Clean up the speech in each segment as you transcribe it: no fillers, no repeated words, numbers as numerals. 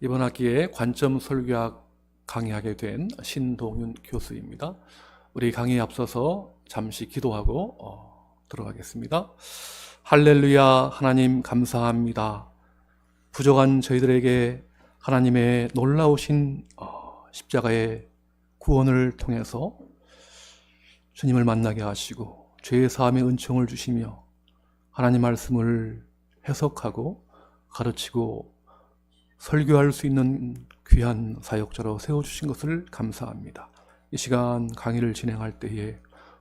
이번 학기에 관점 설교학 강의하게 된 신동윤 교수입니다. 우리 강의에 앞서서 잠시 기도하고 들어가겠습니다. 할렐루야. 하나님 감사합니다. 부족한 저희들에게 하나님의 놀라우신 십자가의 구원을 통해서 주님을 만나게 하시고 죄의 사함의 은총을 주시며 하나님 말씀을 해석하고 가르치고 설교할 수 있는 귀한 사역자로 세워주신 것을 감사합니다. 이 시간 강의를 진행할 때에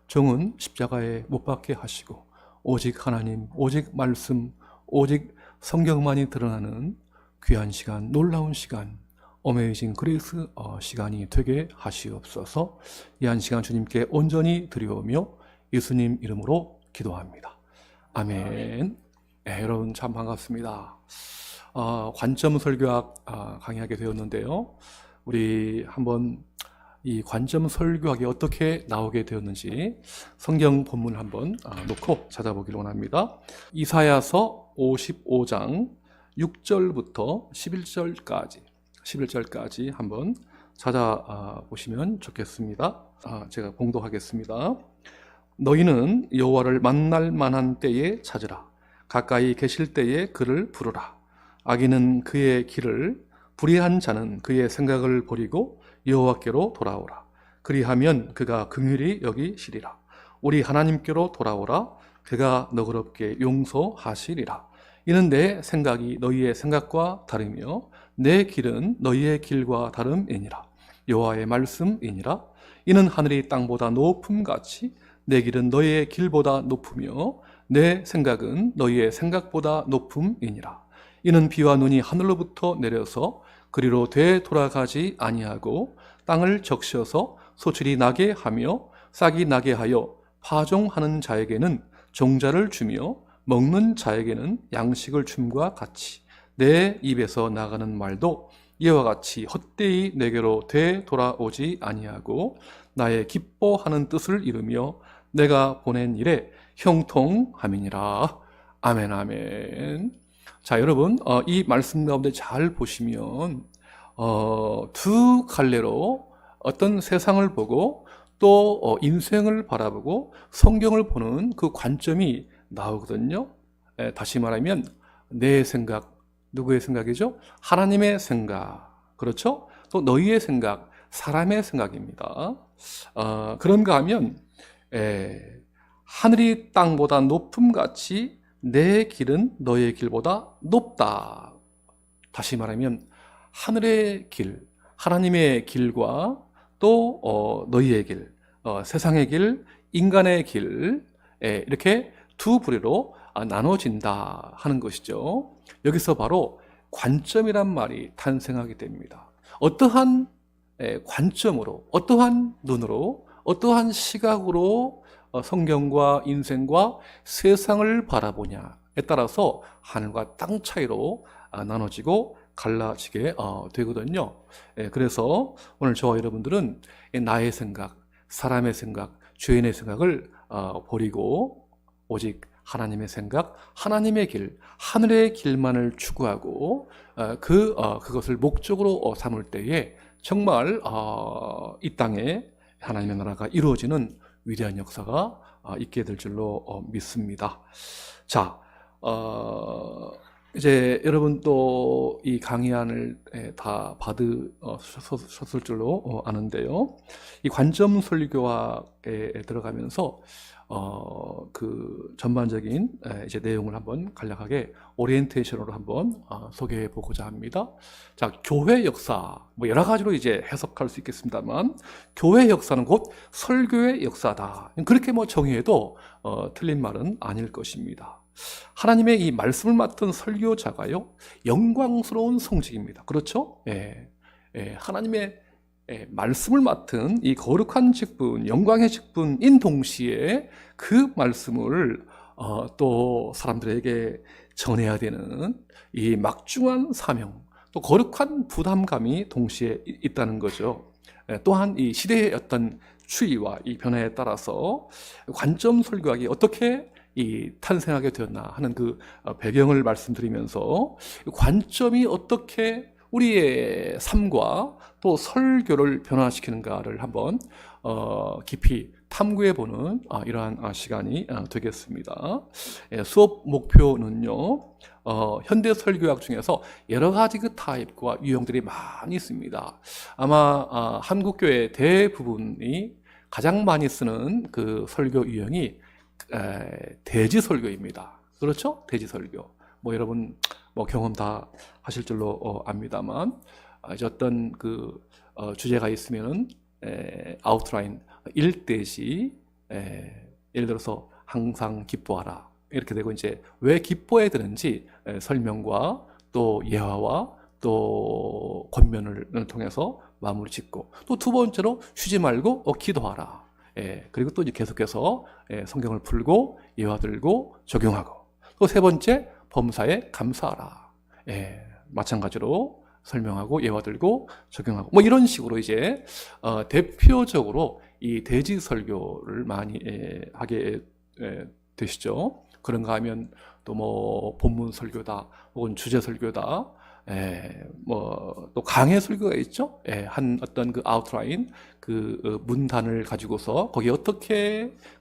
종은 십자가에 못 박게 하시고 오직 하나님, 오직 말씀, 오직 성경만이 드러나는 귀한 시간, 놀라운 시간, 어메이징 그레이스 시간이 되게 하시옵소서. 이 한 시간 주님께 온전히 드려오며 예수님 이름으로 기도합니다. 아멘. 네, 여러분 참 반갑습니다. 관점 설교학 강의하게 되었는데요. 우리 한번 이 관점 설교학이 어떻게 나오게 되었는지 성경 본문을 한번 놓고 찾아보기를 원합니다. 이사야서 55장 6절부터 11절까지 한번 찾아보시면 좋겠습니다. 제가 봉독하겠습니다. 너희는 여호와를 만날 만한 때에 찾으라. 가까이 계실 때에 그를 부르라. 악인은 그의 길을, 불의한 자는 그의 생각을 버리고 여호와께로 돌아오라. 그리하면 그가 긍휼히 여기시리라. 우리 하나님께로 돌아오라. 그가 너그럽게 용서하시리라. 이는 내 생각이 너희의 생각과 다르며 내 길은 너희의 길과 다름이니라. 여호와의 말씀이니라. 이는 하늘이 땅보다 높음같이 내 길은 너희의 길보다 높으며 내 생각은 너희의 생각보다 높음이니라. 이는 비와 눈이 하늘로부터 내려서 그리로 되돌아가지 아니하고 땅을 적셔서 소출이 나게 하며 싹이 나게 하여 파종하는 자에게는 종자를 주며 먹는 자에게는 양식을 줌과 같이 내 입에서 나가는 말도 이와 같이 헛되이 내게로 되돌아오지 아니하고 나의 기뻐하는 뜻을 이루며 내가 보낸 일에 형통함이니라. 아멘 아멘. 자, 여러분, 이 말씀 가운데 잘 보시면 두 갈래로 어떤 세상을 보고 또 인생을 바라보고 성경을 보는 그 관점이 나오거든요. 다시 말하면 내 생각, 누구의 생각이죠? 하나님의 생각, 그렇죠? 또 너희의 생각, 사람의 생각입니다. 그런가 하면 하늘이 땅보다 높음같이 내 길은 너의 길보다 높다. 다시 말하면 하늘의 길, 하나님의 길과 또 너희의 길, 세상의 길, 인간의 길, 이렇게 두 부류로 나눠진다 하는 것이죠. 여기서 바로 관점이란 말이 탄생하게 됩니다. 어떠한 관점으로, 어떠한 눈으로, 어떠한 시각으로 성경과 인생과 세상을 바라보냐에 따라서 하늘과 땅 차이로 나눠지고 갈라지게 되거든요. 그래서 오늘 저와 여러분들은 나의 생각, 사람의 생각, 죄인의 생각을 버리고 오직 하나님의 생각, 하나님의 길, 하늘의 길만을 추구하고 그것을 목적으로 삼을 때에 정말 이 땅에 하나님의 나라가 이루어지는 위대한 역사가 있게 될 줄로 믿습니다. 자, 이제 여러분 또 이 강의안을 다 받으셨을 줄로 아는데요. 이 관점 설교학에 들어가면서 그 전반적인 이제 내용을 한번 간략하게 오리엔테이션으로 한번 소개해 보고자 합니다. 자, 교회 역사, 뭐 여러 가지로 이제 해석할 수 있겠습니다만, 교회 역사는 곧 설교의 역사다. 그렇게 뭐 정의해도 틀린 말은 아닐 것입니다. 하나님의 이 말씀을 맡은 설교자가요, 영광스러운 성직입니다. 그렇죠? 하나님의 말씀을 맡은 이 거룩한 직분, 영광의 직분인 동시에 그 말씀을 또 사람들에게 전해야 되는 이 막중한 사명, 또 거룩한 부담감이 동시에 있다는 거죠. 또한 이 시대의 어떤 추이와 이 변화에 따라서 관점 설교학이 어떻게 이 탄생하게 되었나 하는 그 배경을 말씀드리면서 관점이 어떻게 우리의 삶과 또 설교를 변화시키는가를 한번 깊이 탐구해보는 이러한 시간이 되겠습니다. 수업 목표는요, 현대 설교학 중에서 여러 가지 그 타입과 유형들이 많이 있습니다. 아마 한국교회 대부분이 가장 많이 쓰는 그 설교 유형이 대지 설교입니다. 그렇죠? 대지 설교. 뭐 여러분 뭐 경험 다 하실 줄로 압니다만, 이제 어떤 그 주제가 있으면은 아웃라인 1대시, 예를 들어서 항상 기뻐하라 이렇게 되고, 이제 왜 기뻐해야 되는지 설명과 또 예화와 또 권면을 통해서 마무리 짓고, 또 두 번째로 쉬지 말고 기도하라. 그리고 또 이제 계속해서 성경을 풀고 예화 들고 적용하고, 또 세 번째 범사에 감사하라. 마찬가지로 설명하고 예화 들고 적용하고, 뭐 이런 식으로 이제 대표적으로 이 대지 설교를 많이 하게 되시죠. 그런가 하면 또 뭐 본문 설교다 혹은 주제 설교다, 뭐 또 강해 설교가 있죠. 한 어떤 그 아웃라인, 그 문단을 가지고서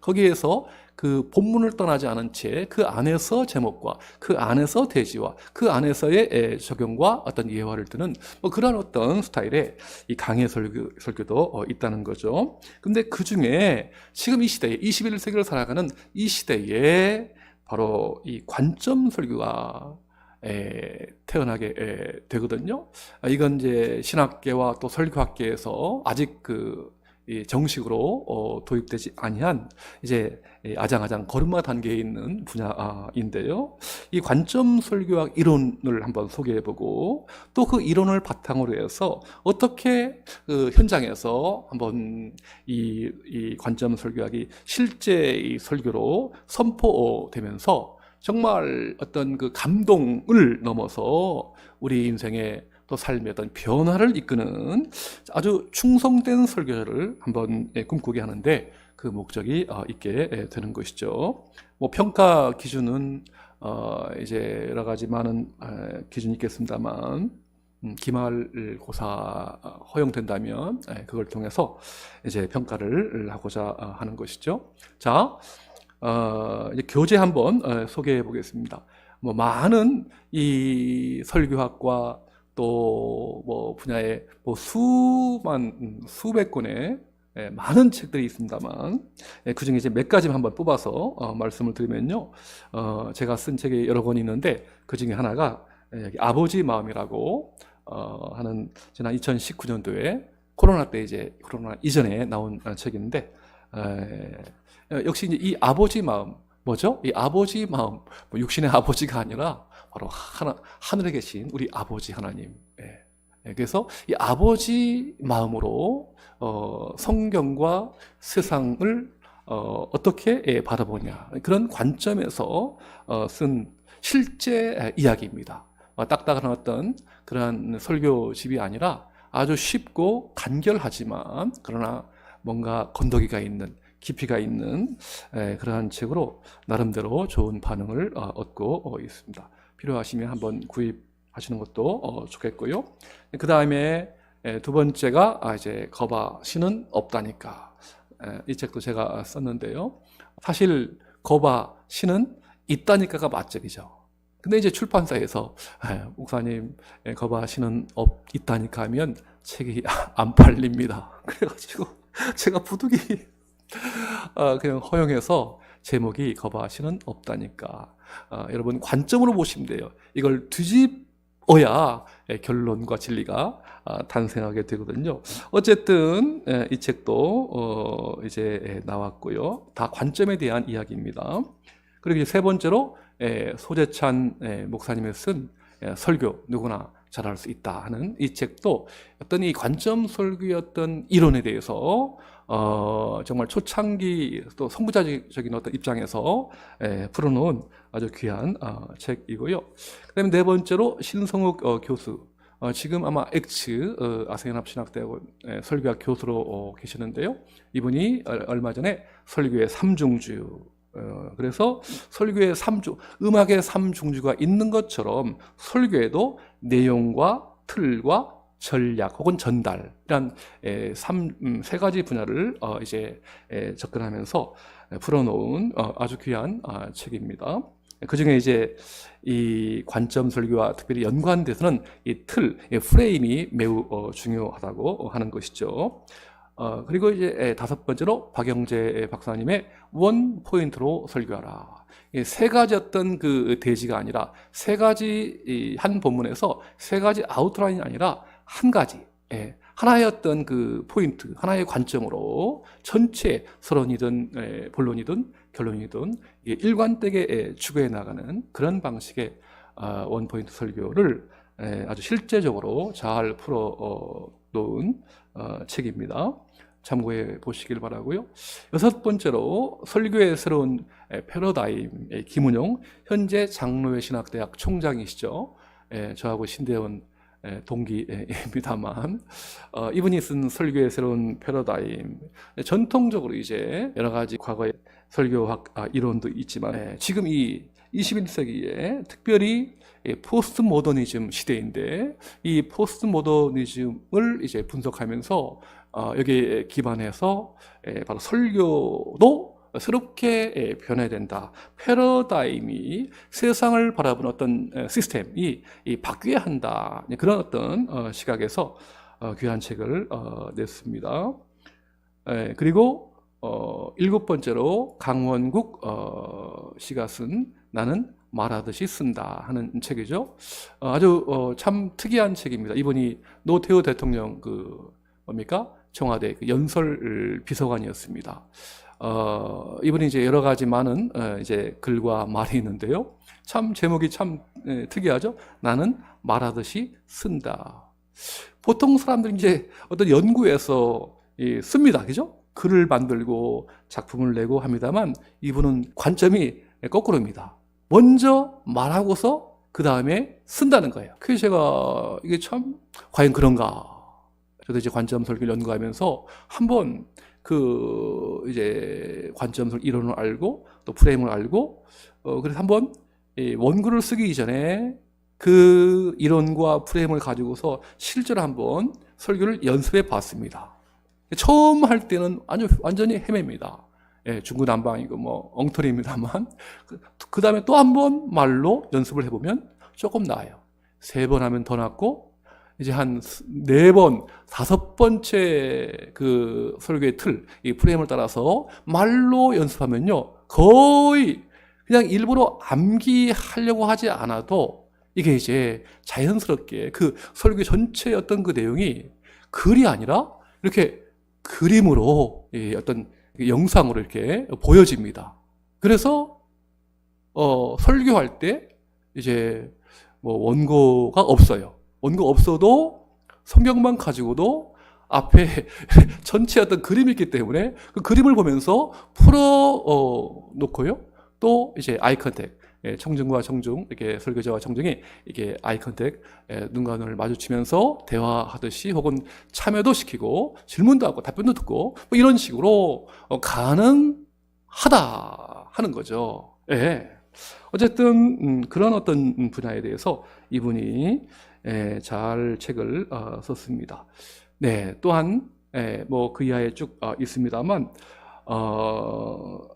거기에서 그 본문을 떠나지 않은 채 그 안에서 제목과 그 안에서 대지와 그 안에서의 적용과 어떤 예화를 드는 뭐 그런 어떤 스타일의 이 강해 설교도 있다는 거죠. 근데 그 중에 지금 이 시대에 21세기를 살아가는 이 시대에 바로 이 관점 설교가 태어나게 되거든요. 이건 이제 신학계와 또 설교학계에서 아직 이 정식으로 도입되지 아니한 이제 아장아장 걸음마 단계에 있는 분야인데요. 이 관점 설교학 이론을 한번 소개해보고, 또 그 이론을 바탕으로 해서 어떻게 그 현장에서 한번 이 관점 설교학이 실제 이 설교로 선포되면서 정말 어떤 그 감동을 넘어서 우리 인생의 또 삶의 어떤 변화를 이끄는 아주 충성된 설교를 한번 꿈꾸게 하는데 그 목적이 있게 되는 것이죠. 뭐 평가 기준은 이제 여러 가지 많은 기준이 있겠습니다만, 기말고사 허용된다면 그걸 통해서 이제 평가를 하고자 하는 것이죠. 자, 이제 교재 한번 소개해 보겠습니다. 뭐 많은 이 설교학과 또 뭐 분야에 뭐 수백 권의 많은 책들이 있습니다만, 그 중에 이제 몇 가지만 한번 뽑아서 말씀을 드리면요, 제가 쓴 책이 여러 권이 있는데 그 중에 하나가 여기 아버지 마음이라고 하는 지난 2019년도에 코로나 이전에 나온 책인데, 역시 이제 이 아버지 마음, 뭐죠? 이 아버지 마음, 뭐 육신의 아버지가 아니라 바로 하늘에 계신 우리 아버지 하나님. 그래서 이 아버지 마음으로 성경과 세상을 어떻게 바라보냐, 그런 관점에서 쓴 실제 이야기입니다. 딱딱한 어떤 그러한 설교집이 아니라 아주 쉽고 간결하지만 그러나 뭔가 건더기가 있는, 깊이가 있는 그러한 책으로 나름대로 좋은 반응을 얻고 있습니다. 필요하시면 한번 구입하시는 것도 좋겠고요. 그 다음에 두 번째가 이제 거봐 신은 없다니까. 이 책도 제가 썼는데요. 사실 거봐 신은 있다니까가 맛집이죠. 근데 이제 출판사에서 목사님 거봐 신은 있다니까 하면 책이 안 팔립니다. 그래가지고 제가 부득이 그냥 허용해서 제목이 거봐 신은 없다니까. 여러분 관점으로 보시면 돼요. 이걸 뒤집어야 결론과 진리가 탄생하게 되거든요. 어쨌든 이 책도 이제 나왔고요. 다 관점에 대한 이야기입니다. 그리고 이제 세 번째로 소재찬 목사님이 쓴 설교 누구나 잘할 수 있다 하는 이 책도 어떤 이 관점 설교의 어떤 이론에 대해서 정말 초창기 또 선구자적인 어떤 입장에서 풀어놓은 아주 귀한 책이고요. 그다음에 네 번째로 신성욱 교수, 지금 아마 아세연합신학대학원 설교학 교수로 계시는데요. 이분이 얼마 전에 설교의 삼중주, 그래서 설교의 음악의 삼중주가 있는 것처럼 설교에도 내용과 틀과 전략 혹은 전달이란 세 가지 분야를 이제 접근하면서 풀어놓은 아주 귀한 책입니다. 그 중에 이제 이 관점 설교와 특별히 연관돼서는 이 틀, 프레임이 매우 중요하다고 하는 것이죠. 그리고 이제 다섯 번째로 박영재 박사님의 원 포인트로 설교하라. 세 가지 어떤 그 대지가 아니라 세 가지 한 본문에서 세 가지 아웃라인이 아니라 한 가지 하나의 어떤 그 포인트, 하나의 관점으로 전체 서론이든 본론이든 결론이든 일관되게 추구해 나가는 그런 방식의 원 포인트 설교를 아주 실제적으로 잘 풀어 놓은 책입니다. 참고해 보시길 바라고요. 여섯 번째로 설교의 새로운 패러다임, 김은용 현재 장로회 신학대학 총장이시죠. 저하고 신대원 동기입니다만 이분이 쓴 설교의 새로운 패러다임, 전통적으로 이제 여러 가지 과거의 설교학 이론도 있지만 지금 이 21세기에 특별히 포스트 모더니즘 시대인데 이 포스트 모더니즘을 이제 분석하면서 여기에 기반해서 바로 설교도 새롭게 변해야 된다. 패러다임이 세상을 바라보는 어떤 시스템이 바뀌어야 한다. 그런 어떤 시각에서 귀한 책을 냈습니다. 그리고 일곱 번째로 강원국 씨가 쓴 나는 말하듯이 쓴다 하는 책이죠. 아주 참 특이한 책입니다. 이분이 노태우 대통령 뭡니까? 청와대 연설 비서관이었습니다. 이분이 이제 여러 가지 많은 이제 글과 말이 있는데요. 참 제목이 참 특이하죠. 나는 말하듯이 쓴다. 보통 사람들이 이제 어떤 연구에서 씁니다, 그죠? 글을 만들고 작품을 내고 합니다만 이분은 관점이 거꾸로입니다. 먼저 말하고서 그 다음에 쓴다는 거예요. 그래서 제가 이게 참 과연 그런가? 저도 이제 관점 설교를 연구하면서 한번 이제 관점 설교 이론을 알고 또 프레임을 알고 그래서 한번 원고를 쓰기 전에 그 이론과 프레임을 가지고서 실제로 한번 설교를 연습해 봤습니다. 처음 할 때는 완전히 헤맵니다. 중구난방이고 뭐 엉터리입니다만 그 다음에 또 한 번 말로 연습을 해보면 조금 나아요. 3번 하면 더 낫고 이제 한 4번, 5번째 그 설교의 틀, 이 프레임을 따라서 말로 연습하면요, 거의 그냥 일부러 암기하려고 하지 않아도 이게 이제 자연스럽게 그 설교 전체의 어떤 그 내용이 글이 아니라 이렇게 그림으로 어떤 영상으로 이렇게 보여집니다. 그래서 설교할 때 이제 뭐 원고가 없어요. 원고 없어도 성경만 가지고도 앞에 전체 어떤 그림이 있기 때문에 그 그림을 보면서 풀어 놓고요. 또 이제 아이 컨택, 청중과 청중, 이렇게 설교자와 청중이 이렇게 아이 컨택, 눈과 눈을 마주치면서 대화하듯이 혹은 참여도 시키고 질문도 하고 답변도 듣고 뭐 이런 식으로 가능하다 하는 거죠. 예. 어쨌든 그런 어떤 분야에 대해서 이분이 잘 책을 썼습니다. 네, 또한 뭐 그 이하에 쭉 있습니다만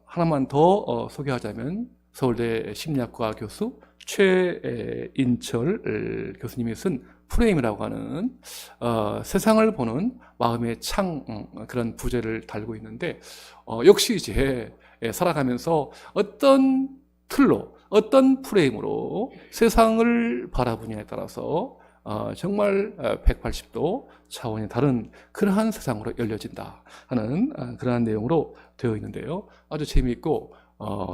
하나만 더 소개하자면 서울대 심리학과 교수 최인철 교수님이 쓴 프레임이라고 하는 세상을 보는 마음의 창 그런 부제를 달고 있는데 역시 이제 살아가면서 어떤 틀로 어떤 프레임으로 세상을 바라보냐에 따라서 정말 180도 차원이 다른 그러한 세상으로 열려진다 하는 그러한 내용으로 되어 있는데요. 아주 재미있고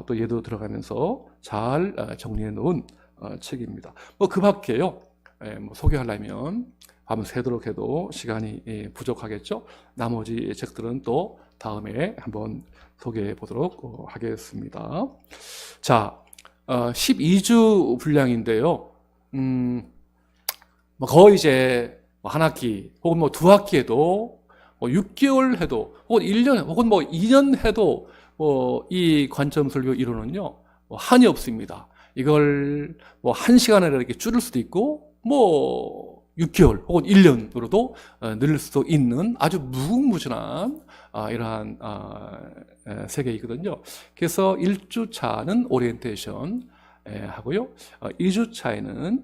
또 얘도 들어가면서 잘 정리해 놓은 책입니다. 뭐 그 밖에요. 뭐 소개하려면 밤새도록 해도 시간이 부족하겠죠. 나머지 책들은 또 다음에 한번 소개해 보도록 하겠습니다. 자, 12주 분량인데요. 뭐 거의 이제 한 학기 혹은 뭐 2학기 해도 6개월 해도 혹은 1년 혹은 뭐 2년 해도 이 관점 설교 이론은요 한이 없습니다. 이걸 뭐 1시간에 이렇게 줄일 수도 있고 뭐 6개월 혹은 1년으로도 늘릴 수도 있는 아주 무궁무진한 이러한 세계이거든요. 그래서 1주차는 오리엔테이션 하고요. 2주차에는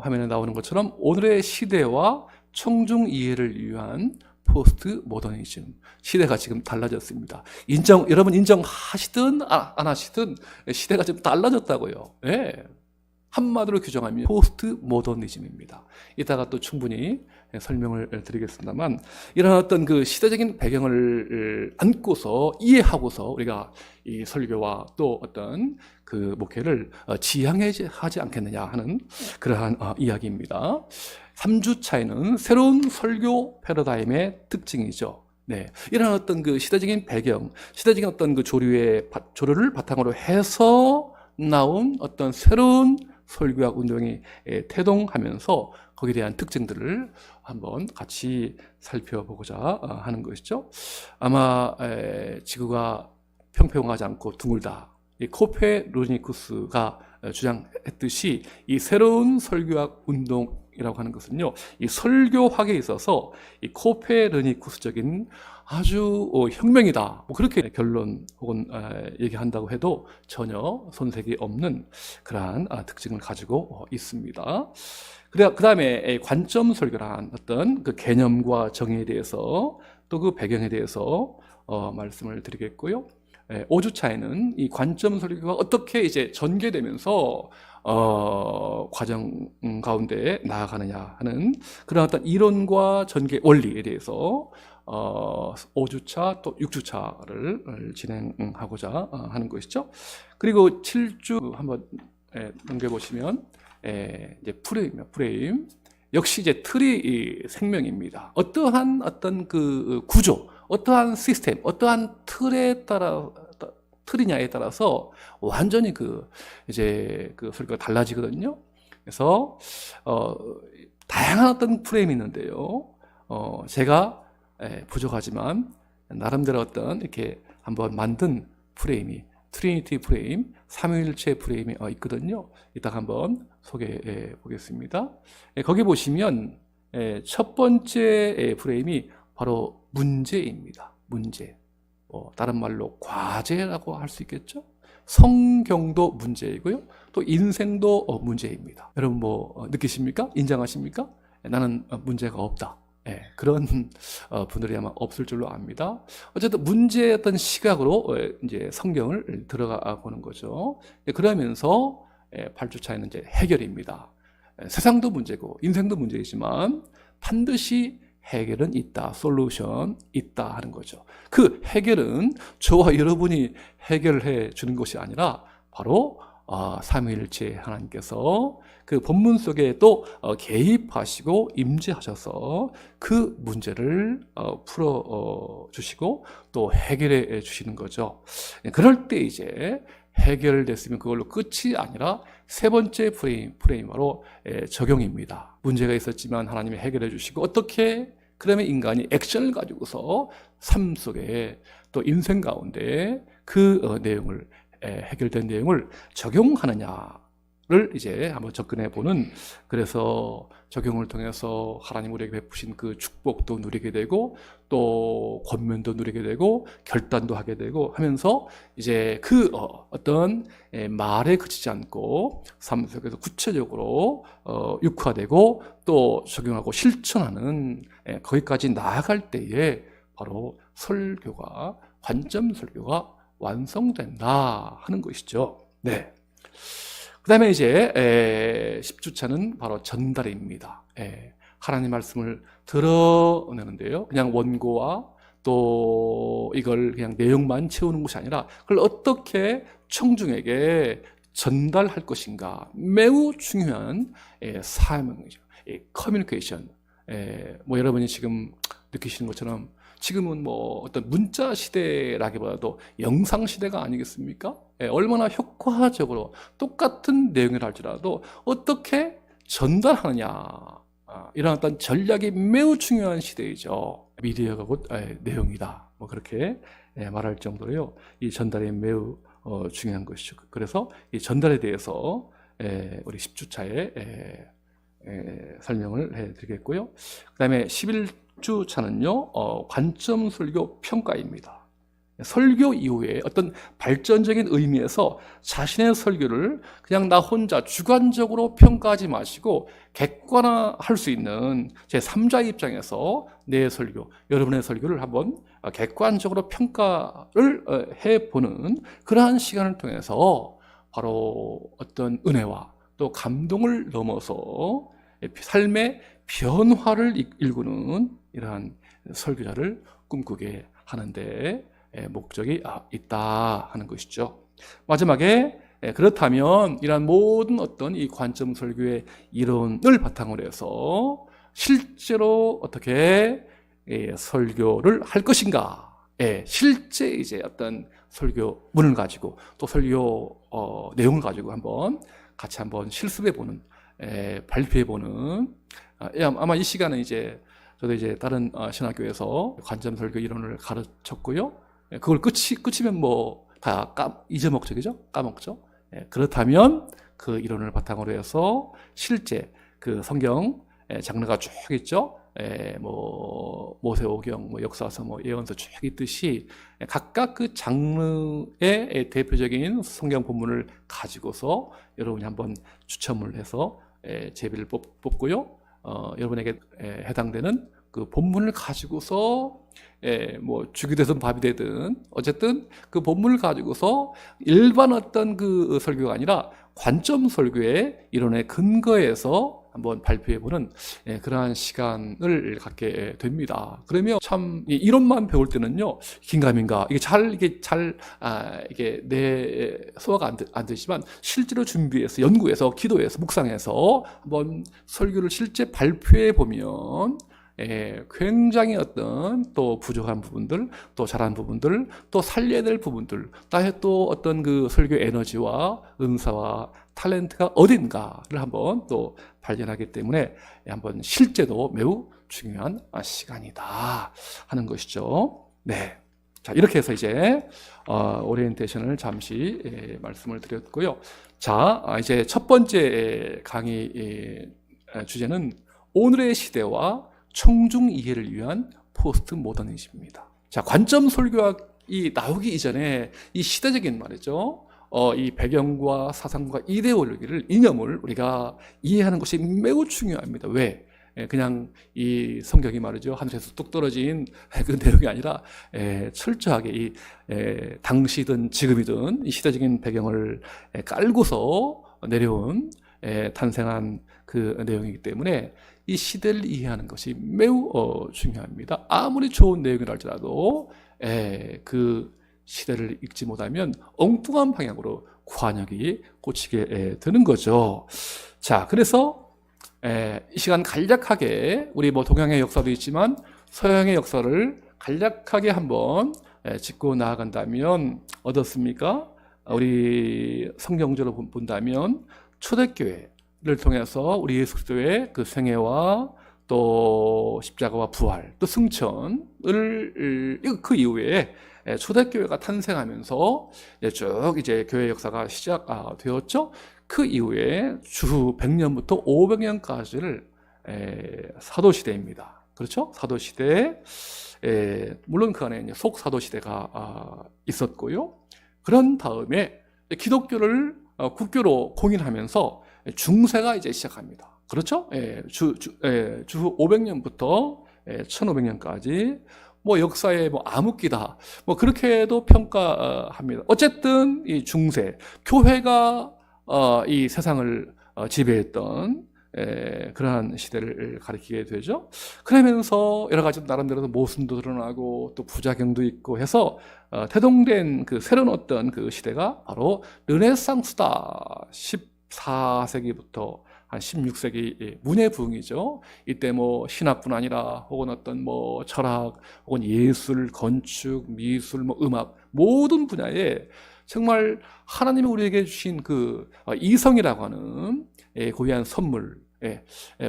화면에 나오는 것처럼 오늘의 시대와 청중 이해를 위한 포스트 모더니즘. 시대가 지금 달라졌습니다. 여러분 인정하시든 안 하시든 시대가 지금 달라졌다고요. 네. 한마디로 규정하면 포스트 모더니즘입니다. 이따가 또 충분히 설명을 드리겠습니다만, 이런 어떤 그 시대적인 배경을 안고서 이해하고서 우리가 이 설교와 또 어떤 그 목회를 지향하지 않겠느냐 하는 그러한 이야기입니다. 3주차에는 새로운 설교 패러다임의 특징이죠. 네. 이런 어떤 그 시대적인 배경, 시대적인 어떤 그 조류를 바탕으로 해서 나온 어떤 새로운 설교학 운동이 태동하면서 거기에 대한 특징들을 한번 같이 살펴보고자 하는 것이죠. 아마 지구가 평평하지 않고 둥글다. 이 코페르니쿠스가 주장했듯이 이 새로운 설교학 운동이라고 하는 것은요, 이 설교학에 있어서 이 코페르니쿠스적인 아주 혁명이다. 뭐 그렇게 결론 혹은 얘기한다고 해도 전혀 손색이 없는 그러한 특징을 가지고 있습니다. 그 다음에 관점 설교란 어떤 그 개념과 정의에 대해서 또 그 배경에 대해서 말씀을 드리겠고요. 5주차에는 이 관점 설교가 어떻게 이제 전개되면서 과정 가운데 나아가느냐 하는 그런 어떤 이론과 전개 원리에 대해서 5주차 또 6주차를 진행하고자 하는 것이죠. 그리고 7주 한번 넘겨보시면 이제 프레임. 역시 이제 틀이 생명입니다. 어떠한 어떤 그 구조, 어떠한 시스템, 어떠한 틀이냐에 따라서 완전히 이제 그 설교가 달라지거든요. 그래서 다양한 어떤 프레임이 있는데요. 제가 부족하지만 나름대로 어떤 이렇게 한번 만든 프레임이 트리니티 프레임, 삼위일체 프레임이 있거든요. 이따 한번 소개해 보겠습니다. 거기 보시면 첫 번째 프레임이 바로 문제입니다. 문제. 다른 말로 과제라고 할 수 있겠죠. 성경도 문제이고요. 또 인생도 문제입니다. 여러분 뭐 느끼십니까? 인정하십니까? 나는 문제가 없다. 그런 분들이 아마 없을 줄로 압니다. 어쨌든 문제의 어떤 시각으로 이제 성경을 들어가 보는 거죠. 그러면서 8주차에는 이제 해결입니다. 세상도 문제고 인생도 문제이지만 반드시 해결은 있다, 솔루션 있다 하는 거죠. 그 해결은 저와 여러분이 해결해 주는 것이 아니라 바로 삼위일체 하나님께서 그 본문 속에 또 개입하시고 임재하셔서 그 문제를 풀어 주시고 또 해결해 주시는 거죠. 그럴 때 이제 해결됐으면 그걸로 끝이 아니라 세 번째 프레임 바로 적용입니다. 문제가 있었지만 하나님이 해결해 주시고 어떻게 그러면 인간이 액션을 가지고서 삶 속에 또 인생 가운데 그 내용을 해결된 내용을 적용하느냐를 이제 한번 접근해 보는, 그래서 적용을 통해서 하나님 우리에게 베푸신 그 축복도 누리게 되고 또 권면도 누리게 되고 결단도 하게 되고 하면서 이제 그 어떤 말에 그치지 않고 삶 속에서 구체적으로 육화되고 또 적용하고 실천하는 거기까지 나아갈 때에 바로 설교가, 관점 설교가 완성된다 하는 것이죠. 네. 그 다음에 이제 10주차는 바로 전달입니다. 하나님 말씀을 드러내는데요. 그냥 원고와 또 이걸 그냥 내용만 채우는 것이 아니라 그걸 어떻게 청중에게 전달할 것인가, 매우 중요한 사명이죠. 커뮤니케이션. 뭐 여러분이 지금 느끼시는 것처럼 지금은 뭐 어떤 문자 시대라기보다도 영상 시대가 아니겠습니까? 얼마나 효과적으로 똑같은 내용이라 할지라도 어떻게 전달하느냐, 이런 어떤 전략이 매우 중요한 시대이죠. 미디어가 곧 내용이다, 뭐 그렇게 말할 정도로요. 이 전달이 매우 중요한 것이죠. 그래서 이 전달에 대해서 우리 10주차에 설명을 해드리겠고요. 그 다음에 11주 차는요, 관점 설교 평가입니다. 설교 이후에 어떤 발전적인 의미에서 자신의 설교를 그냥 나 혼자 주관적으로 평가하지 마시고 객관화할 수 있는 제3자 입장에서 내 설교, 여러분의 설교를 한번 객관적으로 평가를 해보는 그러한 시간을 통해서 바로 어떤 은혜와 또 감동을 넘어서 삶의 변화를 일구는 이러한 설교자를 꿈꾸게 하는데 목적이 있다 하는 것이죠. 마지막에 그렇다면 이러한 모든 어떤 이 관점 설교의 이론을 바탕으로 해서 실제로 어떻게 설교를 할 것인가? 실제 이제 어떤 설교문을 가지고 또 설교 내용을 가지고 같이 한번 실습해보는, 발표해보는, 아마 이 시간은 이제 저도 이제 다른 신학교에서 관점 설교 이론을 가르쳤고요. 그걸 끝이면 뭐 다 잊어먹죠, 그죠? 까먹죠. 그렇다면 그 이론을 바탕으로 해서 실제 그 성경 장르가 쭉 있죠. 뭐 모세오경, 뭐 역사서, 뭐 예언서 쭉 있듯이 각각 그 장르의 대표적인 성경 본문을 가지고서 여러분이 한번 추첨을 해서 제비를 뽑고요. 여러분에게 해당되는 그 본문을 가지고서 뭐 죽이 되든 밥이 되든 어쨌든 그 본문을 가지고서 일반 어떤 그 설교가 아니라 관점 설교의 이론에 근거해서 한번 발표해보는 그러한 시간을 갖게 됩니다. 그러면 참 이론만 배울 때는요, 긴가민가 이게 내 소화가 안 되지만 실제로 준비해서 연구해서 기도해서 묵상해서 한번 설교를 실제 발표해 보면 굉장히 어떤 또 부족한 부분들, 또 잘한 부분들, 또 살려야 될 부분들, 또 어떤 그 설교 에너지와 은사와 탤런트가 어딘가를 한번 또 발견하기 때문에 한번 실제도 매우 중요한 시간이다 하는 것이죠. 네. 자, 이렇게 해서 이제 오리엔테이션을 잠시 말씀을 드렸고요. 자, 이제 첫 번째 강의 주제는 오늘의 시대와 청중 이해를 위한 포스트 모더니즘입니다. 자, 관점 설교학이 나오기 이전에 이 시대적인 말이죠. 이 배경과 사상과 이데올로기를, 이념을 우리가 이해하는 것이 매우 중요합니다. 왜? 그냥 이 성경이 말이죠. 하늘에서 뚝 떨어진 그 내용이 아니라 철저하게 이 당시든 지금이든 이 시대적인 배경을 깔고서 내려온 탄생한 그 내용이기 때문에 이 시대를 이해하는 것이 매우 중요합니다. 아무리 좋은 내용이라 할지라도 그 시대를 읽지 못하면 엉뚱한 방향으로 관역이 꽂히게 되는 거죠. 자, 그래서 이 시간 간략하게 우리 뭐 동양의 역사도 있지만 서양의 역사를 간략하게 한번 짚고 나아간다면 어떻습니까? 우리 성경적으로 본다면 초대교회를 통해서 우리 예수 그리스도의 그 생애와 또 십자가와 부활, 또 승천을 그 이후에 초대교회가 탄생하면서 쭉 이제 교회 역사가 시작되었죠. 그 이후에 주 100년부터 500년까지를 사도시대입니다. 그렇죠? 사도시대, 물론 그 안에 속사도시대가 있었고요. 그런 다음에 기독교를 국교로 공인하면서 중세가 이제 시작합니다. 그렇죠? 주 500년부터 1500년까지 뭐 역사의 뭐 암흑기다, 뭐 그렇게도 평가합니다. 어쨌든 이 중세 교회가 이 세상을 지배했던 그러한 시대를 가리키게 되죠. 그러면서 여러 가지 나름대로 모순도 드러나고 또 부작용도 있고 해서 태동된 그 새로운 어떤 그 시대가 바로 르네상스다. 14세기부터 한 16세기 문예 부흥이죠. 이때 뭐 신학뿐 아니라 혹은 어떤 뭐 철학 혹은 예술, 건축, 미술, 뭐 음악 모든 분야에 정말 하나님이 우리에게 주신 그 이성이라고 하는 고귀한 선물,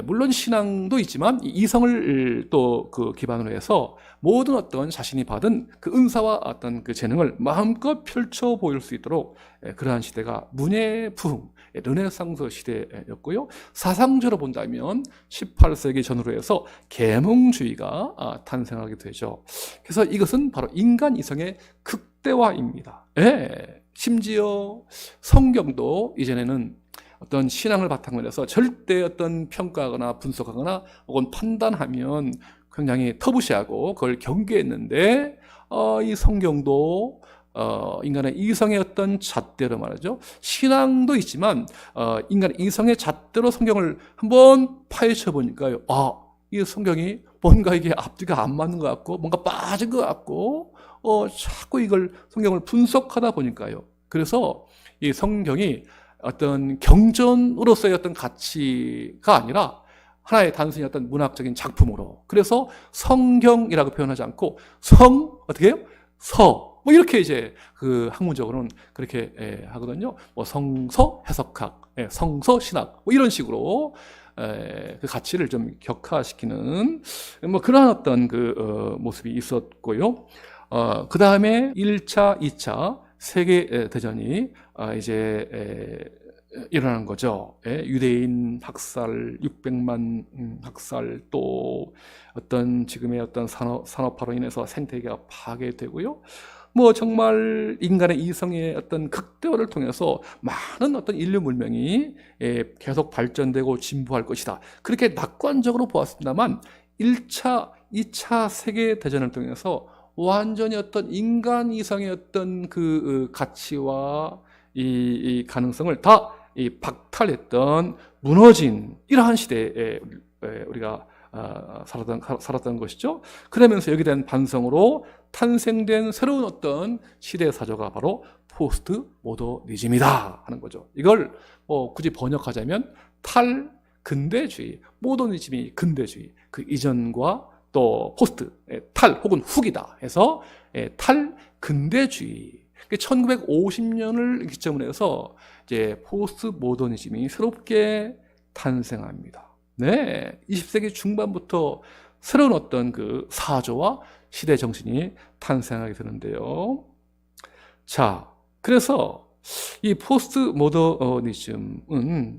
물론 신앙도 있지만 이성을 또 그 기반으로 해서 모든 어떤 자신이 받은 그 은사와 어떤 그 재능을 마음껏 펼쳐 보일 수 있도록 그러한 시대가 문예부흥, 르네상스 시대였고요. 사상적으로 본다면 18세기 전후로 해서 계몽주의가 탄생하게 되죠. 그래서 이것은 바로 인간 이성의 극대화입니다. 심지어 성경도 이전에는 어떤 신앙을 바탕으로 해서 절대 어떤 평가하거나 분석하거나 혹은 판단하면 굉장히 터부시하고 그걸 경계했는데 이 성경도 인간의 이성의 어떤 잣대로 말하죠. 신앙도 있지만 인간의 이성의 잣대로 성경을 한번 파헤쳐 보니까요. 이 성경이 뭔가 이게 앞뒤가 안 맞는 것 같고 뭔가 빠진 것 같고 자꾸 이걸 성경을 분석하다 보니까요. 그래서 이 성경이 어떤 경전으로서의 어떤 가치가 아니라 하나의 단순히 어떤 문학적인 작품으로, 그래서 성경이라고 표현하지 않고 어떻게 해요? 뭐 이렇게 이제 그 학문적으로는 그렇게 하거든요. 뭐 성서 해석학, 성서 신학 뭐 이런 식으로 그 가치를 좀 격화시키는 뭐 그런 어떤 그 모습이 있었고요. 그 다음에 1차, 2차 세계 대전이 이제 일어난 거죠. 유대인 학살, 600만 학살, 또 어떤 지금의 어떤 산업화로 인해서 생태계가 파괴되고요. 뭐 정말 인간의 이성의 어떤 극대화를 통해서 많은 어떤 인류 문명이 계속 발전되고 진보할 것이다. 그렇게 낙관적으로 보았습니다만 1차, 2차 세계 대전을 통해서 완전히 어떤 인간 이상의 어떤 그 가치와 이 가능성을 다 박탈했던, 무너진 이러한 시대에 우리가 살았던 것이죠. 그러면서 여기에 대한 반성으로 탄생된 새로운 어떤 시대 사조가 바로 포스트 모더니즘이다 하는 거죠. 이걸 굳이 번역하자면 탈근대주의, 모더니즘이 근대주의, 그 이전과 또 포스트, 탈 혹은 훅이다 해서 탈근대주의. 1950년을 기점으로 해서 이제 포스트 모더니즘이 새롭게 탄생합니다. 20세기 중반부터 새로운 어떤 그 사조와 시대 정신이 탄생하게 되는데요. 자, 그래서 이 포스트 모더니즘은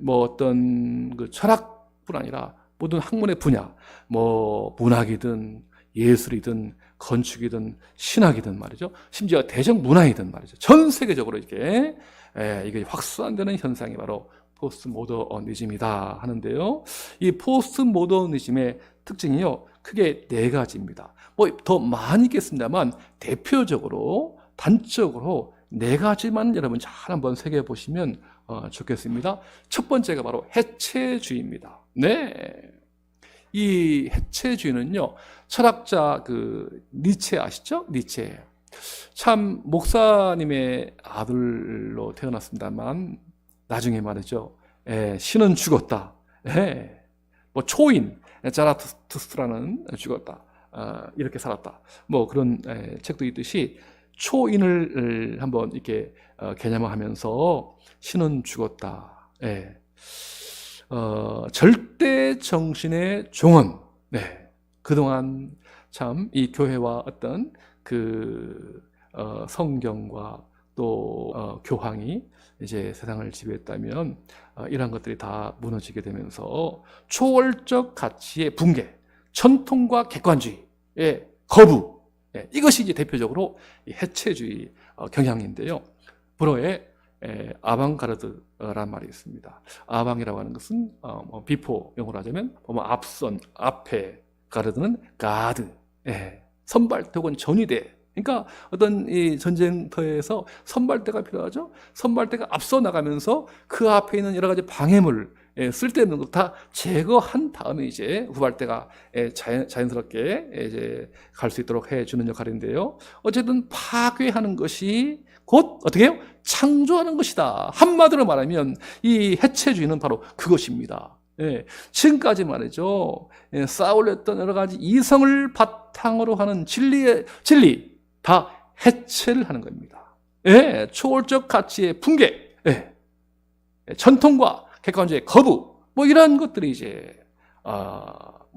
뭐 어떤 그 철학뿐 아니라 모든 학문의 분야, 뭐 문학이든 예술이든 건축이든 신학이든 말이죠. 심지어 대중문화이든 말이죠. 전 세계적으로 이게 확산되는 현상이 바로 포스트 모더니즘이다 하는데요. 이 포스트 모더니즘의 특징이요, 크게 4가지입니다. 뭐 더 많이 있겠습니다만 대표적으로 단적으로 4가지만 여러분 잘 한번 새겨 보시면 좋겠습니다. 첫 번째가 바로 해체주의입니다. 이 해체주의는요, 철학자 그 니체 아시죠? 니체. 참 목사님의 아들로 태어났습니다만 나중에 말이죠. 신은 죽었다. 뭐 초인 자라투스트라는 죽었다. 이렇게 살았다. 뭐 그런 책도 있듯이 초인을 한번 이렇게 개념화하면서 신은 죽었다. 절대 정신의 종언. 그동안 참 이 교회와 어떤 그 성경과 또 교황이 이제 세상을 지배했다면 이러한 것들이 다 무너지게 되면서 초월적 가치의 붕괴, 전통과 객관주의의 거부, 이것이 이제 대표적으로 해체주의 경향인데요. 불어의 아방가르드란 말이 있습니다. 아방이라고 하는 것은 비포, 영어로 하자면 앞선, 앞에, 가르드는 가드, 선발대 혹은 전위대. 그러니까 어떤 이 전쟁터에서 선발대가 필요하죠. 선발대가 앞서 나가면서 그 앞에 있는 여러 가지 방해물, 쓸데없는 것 다 제거한 다음에 이제 후발대가 자연스럽게 이제 갈 수 있도록 해주는 역할인데요. 어쨌든 파괴하는 것이 곧 어떻게 해요? 창조하는 것이다. 한마디로 말하면 이 해체주의는 바로 그것입니다. 지금까지 말이죠. 쌓아올렸던 여러 가지 이성을 바탕으로 하는 진리 다 해체를 하는 겁니다. 초월적 가치의 붕괴, 전통과 객관주의 거부, 뭐 이런 것들이 이제 막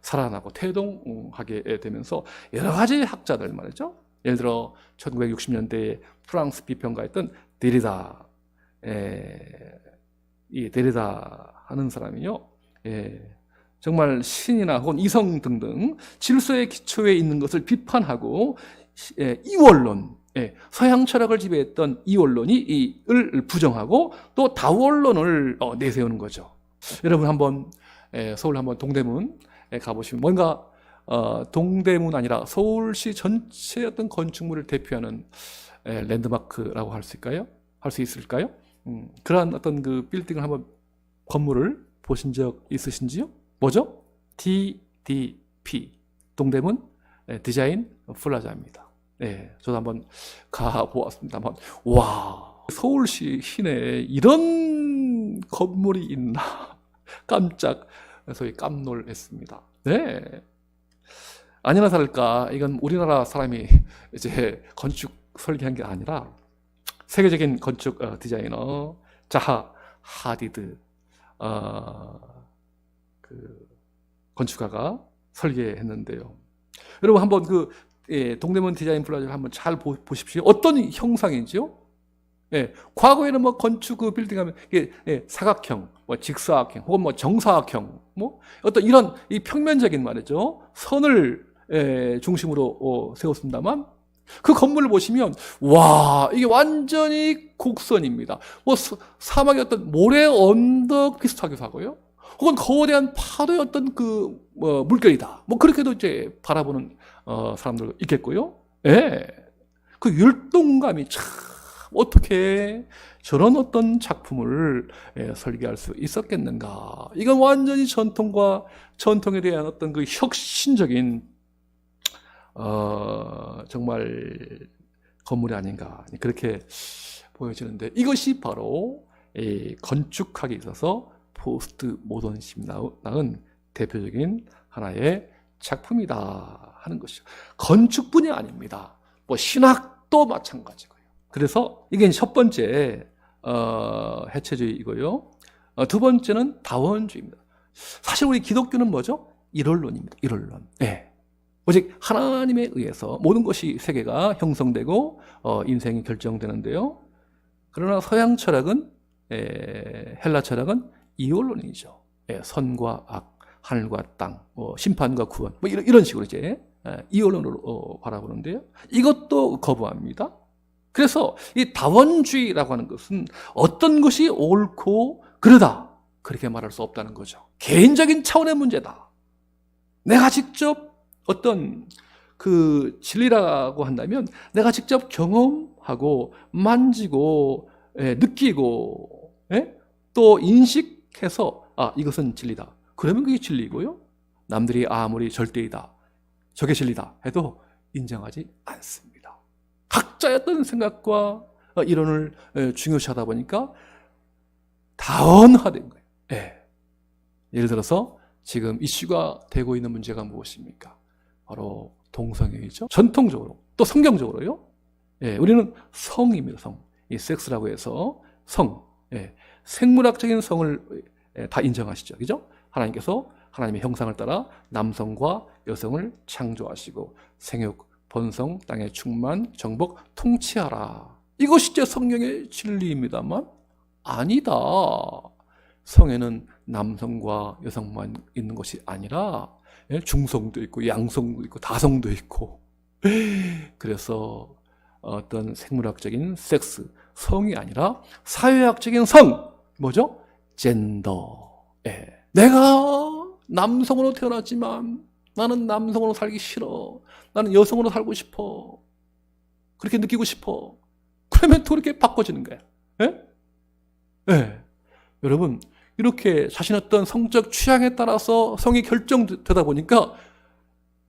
살아나고 태동하게 되면서 여러 가지 학자들 말이죠. 예를 들어 1960년대에 프랑스 비평가했던 데리다, 이 데리다 하는 사람이요, 정말 신이나 혹은 이성 등등 질서의 기초에 있는 것을 비판하고 이원론, 서양 철학을 지배했던 이원론이 이를 부정하고 또 다원론을 내세우는 거죠. 여러분 한번 서울 한번 동대문 가보시면 뭔가 동대문 아니라 서울시 전체의 어떤 건축물을 대표하는 랜드마크라고 할 수 있을까요? 할 수 있을까요? 그러한 어떤 그 빌딩을 한번 건물을 보신 적 있으신지요? 뭐죠? DDP 동대문 디자인 플라자입니다. 저도 한번 가보았습니다만, 와, 서울시 시내에 이런 건물이 있나 깜짝 소위 깜놀했습니다. 네. 아니나 다를까 이건 우리나라 사람이 이제 건축 설계한 게 아니라 세계적인 건축 디자이너 자하 하디드 그 건축가가 설계했는데요. 여러분 한번 그 동대문 디자인 플라자를 한번 잘 보십시오. 어떤 형상인지요? 과거에는 뭐 건축 그 빌딩하면 이게 사각형, 뭐 직사각형, 혹은 뭐 정사각형, 뭐 어떤 이런 이 평면적인 말이죠 선을 중심으로 세웠습니다만, 그 건물을 보시면 와, 이게 완전히 곡선입니다. 뭐 사막의 어떤 모래 언덕 비슷하기도 하고요, 혹은 거대한 파도의 어떤 그 물결이다, 뭐 그렇게도 이제 바라보는 사람들 있겠고요. 그 율동감이 참, 어떻게 저런 어떤 작품을 설계할 수 있었겠는가. 이건 완전히 전통과 전통에 대한 어떤 그 혁신적인 정말 건물이 아닌가, 그렇게 보여지는데, 이것이 바로 건축학에 있어서 포스트 모더니즘이 낳은 대표적인 하나의 작품이다 하는 것이죠. 건축뿐이 아닙니다. 뭐 신학도 마찬가지고요. 그래서 이게 첫 번째 해체주의이고요. 두 번째는 다원주의입니다. 사실 우리 기독교는 뭐죠? 일원론입니다. 일원론. 오직 하나님에 의해서 모든 것이 세계가 형성되고 인생이 결정되는데요. 그러나 서양 철학은, 헬라 철학은 이원론이죠. 선과 악, 하늘과 땅, 심판과 구원, 뭐 이런 식으로 이제 이원론으로 바라보는데요. 이것도 거부합니다. 그래서 이 다원주의라고 하는 것은 어떤 것이 옳고 그르다 그렇게 말할 수 없다는 거죠. 개인적인 차원의 문제다. 내가 직접 어떤 그 진리라고 한다면 내가 직접 경험하고 만지고 느끼고 또 인식해서 이것은 진리다. 그러면 그게 진리고요. 남들이 아무리 절대이다, 저게 진리다 해도 인정하지 않습니다. 각자의 어떤 생각과 이론을 중요시하다 보니까 다원화된 거예요. 예를 들어서 지금 이슈가 되고 있는 문제가 무엇입니까? 바로 동성애이죠. 전통적으로 또 성경적으로요. 우리는 성입니다. 성. 이 섹스라고 해서 성, 생물학적인 성을 다 인정하시죠. 그죠? 하나님께서 하나님의 형상을 따라 남성과 여성을 창조하시고 생육, 번성, 땅의 충만, 정복, 통치하라. 이것이 제 성경의 진리입니다만 아니다. 성에는 남성과 여성만 있는 것이 아니라 중성도 있고 양성도 있고 다성도 있고, 그래서 어떤 생물학적인 섹스, 성이 아니라 사회학적인 성, 뭐죠? 젠더. 내가 남성으로 태어났지만 나는 남성으로 살기 싫어. 나는 여성으로 살고 싶어. 그렇게 느끼고 싶어. 그러면 또 이렇게 바꿔지는 거야. 여러분, 이렇게 자신의 어떤 성적 취향에 따라서 성이 결정되다 보니까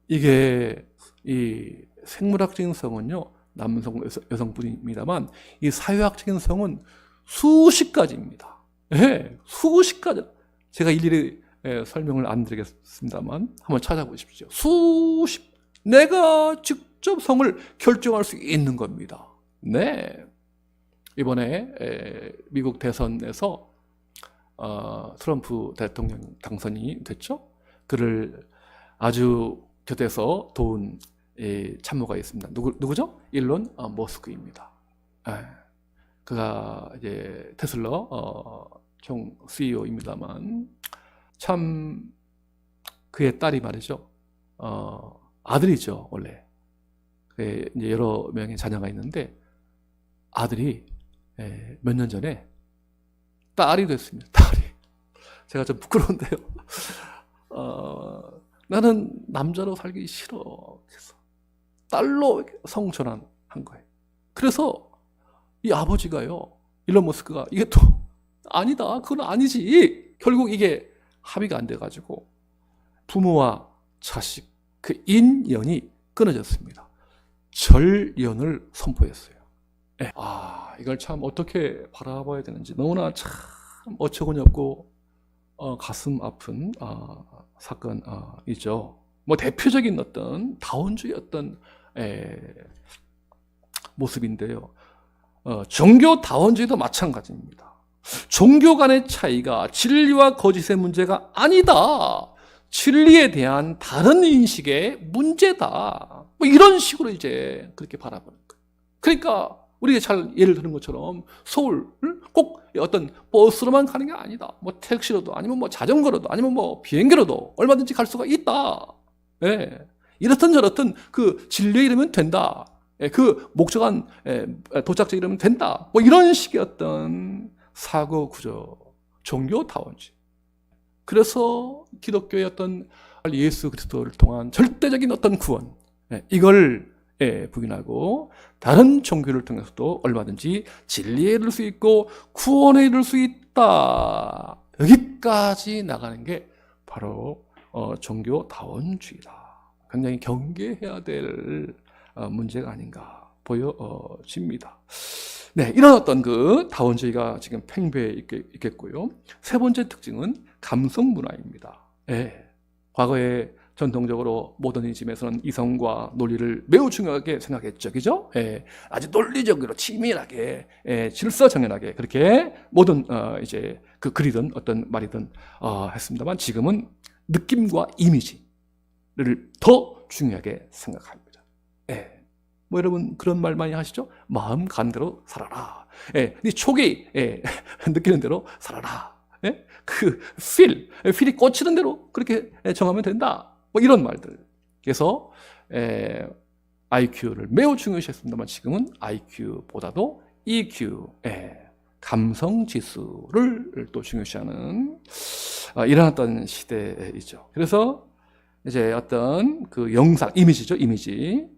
이게 이 생물학적인 성은요, 남성, 여성뿐입니다만 이 사회학적인 성은 수십 가지입니다. 수십 가지. 제가 일일이 설명을 안 드리겠습니다만 한번 찾아보십시오. 내가 직접 성을 결정할 수 있는 겁니다. 이번에 미국 대선에서 트럼프 대통령 당선이 됐죠. 그를 아주 곁에서 도운 참모가 있습니다. 누구죠? 일론 머스크입니다. 그가 이제 테슬라 총 CEO입니다만 참 그의 딸이 말이죠. 아들이죠, 원래. 이제 여러 명의 자녀가 있는데 아들이 몇 년 전에 딸이 됐습니다. 딸이. 제가 좀 부끄러운데요. 나는 남자로 살기 싫어. 그래서 딸로 성전환한 거예요. 그래서 이 아버지가요, 일론 머스크가 이게 또 아니다, 그건 아니지. 결국 이게 합의가 안 돼가지고 부모와 자식 그 인연이 끊어졌습니다. 절연을 선포했어요. 이걸 참 어떻게 바라봐야 되는지 너무나 참 어처구니 없고 가슴 아픈 사건이죠. 뭐 대표적인 어떤 다원주의 어떤 모습인데요. 종교 다원주의도 마찬가지입니다. 종교 간의 차이가 진리와 거짓의 문제가 아니다. 진리에 대한 다른 인식의 문제다. 뭐 이런 식으로 이제 그렇게 바라보는 거예요. 그러니까 우리가 잘 예를 드는 것처럼 서울 꼭 어떤 버스로만 가는 게 아니다. 뭐 택시로도 아니면 뭐 자전거로도 아니면 뭐 비행기로도 얼마든지 갈 수가 있다. 이렇든 저렇든 그 진리에 이르면 된다. 그 목적한 도착지에 이르면 된다. 뭐 이런 식의 어떤 사고 구조, 종교 다원주의. 그래서 기독교의 어떤 예수 그리스도를 통한 절대적인 어떤 구원, 이걸 부인하고 다른 종교를 통해서도 얼마든지 진리에 이를 수 있고 구원에 이를 수 있다. 여기까지 나가는 게 바로 종교 다원주의다. 굉장히 경계해야 될 문제가 아닌가 보여집니다. 네, 이런 어떤 그 다원주의가 지금 팽배해 있겠고요. 세 번째 특징은 감성 문화입니다. 과거에 전통적으로 모더니즘에서는 이성과 논리를 매우 중요하게 생각했죠. 그죠? 아주 논리적으로 치밀하게, 질서정연하게 그렇게 모든 이제 그 글이든 어떤 말이든 했습니다만 지금은 느낌과 이미지를 더 중요하게 생각합니다. 뭐 여러분 그런 말 많이 하시죠? 마음 가는 대로 살아라. 네 촉이 느끼는 대로 살아라. 그 필이 꽂히는 대로 그렇게 정하면 된다. 뭐 이런 말들. 그래서 IQ를 매우 중요시했습니다만 지금은 IQ보다도 EQ, 감성 지수를 또 중요시하는 이런 어떤 시대이죠. 그래서 이제 어떤 그 영상, 이미지죠, 이미지.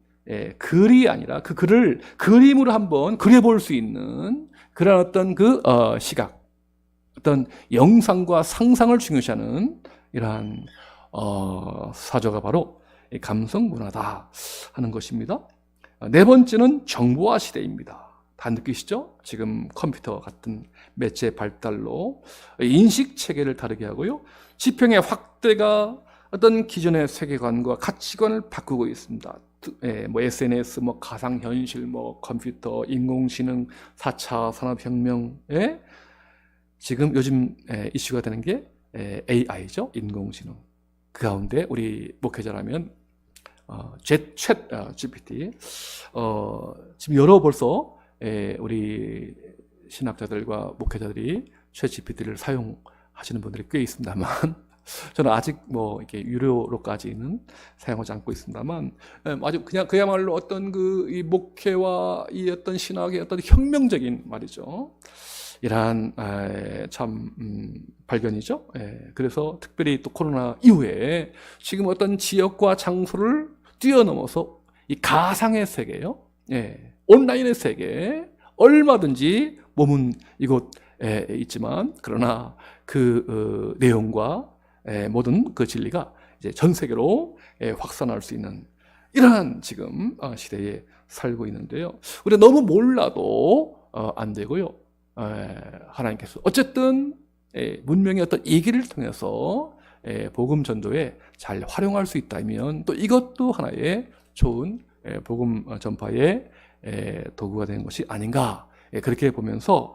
글이 아니라 그 글을 그림으로 한번 그려볼 수 있는 그런 어떤 그 시각, 어떤 영상과 상상을 중요시하는 이러한 사조가 바로 감성 문화다 하는 것입니다. 네 번째는 정보화 시대입니다. 다 느끼시죠? 지금 컴퓨터 같은 매체 발달로 인식 체계를 다르게 하고요. 지평의 확대가 어떤 기존의 세계관과 가치관을 바꾸고 있습니다. 뭐 SNS, 뭐 가상현실, 뭐 컴퓨터, 인공지능, 4차 산업혁명, 지금 요즘 이슈가 되는 게 AI죠, 인공지능. 그 가운데 우리 목회자라면 챗 GPT, 지금 여러 벌써 우리 신학자들과 목회자들이 챗 GPT를 사용하시는 분들이 꽤 있습니다만 저는 아직 뭐 이렇게 유료로까지는 사용하지 않고 있습니다만 아주 그냥 그야말로 어떤 이 목회와 이 어떤 신학의 어떤 혁명적인 말이죠. 이러한 참 발견이죠. 그래서 특별히 또 코로나 이후에 지금 어떤 지역과 장소를 뛰어넘어서 이 가상의 세계요, 온라인의 세계 얼마든지 몸은 이곳에 있지만 그러나 그 내용과 모든 그 진리가 이제 전 세계로 확산할 수 있는 이러한 지금 시대에 살고 있는데요. 우리가 너무 몰라도 안 되고요. 하나님께서 어쨌든 문명의 어떤 이기를 통해서 복음 전도에 잘 활용할 수 있다면 또 이것도 하나의 좋은 복음 전파의 도구가 되는 것이 아닌가 그렇게 보면서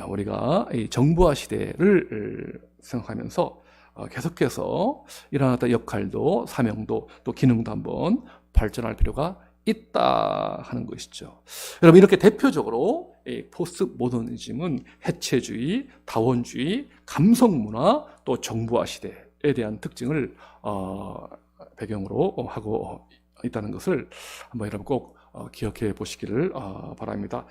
우리가 이 정보화 시대를 생각하면서 계속해서 이러한 어떤 역할도 사명도 또 기능도 한번 발전할 필요가 있다 하는 것이죠. 여러분, 이렇게 대표적으로 포스트 모더니즘은 해체주의, 다원주의, 감성문화, 또 정보화 시대에 대한 특징을 배경으로 하고 있다는 것을 한번 여러분 꼭 기억해 보시기를 바랍니다.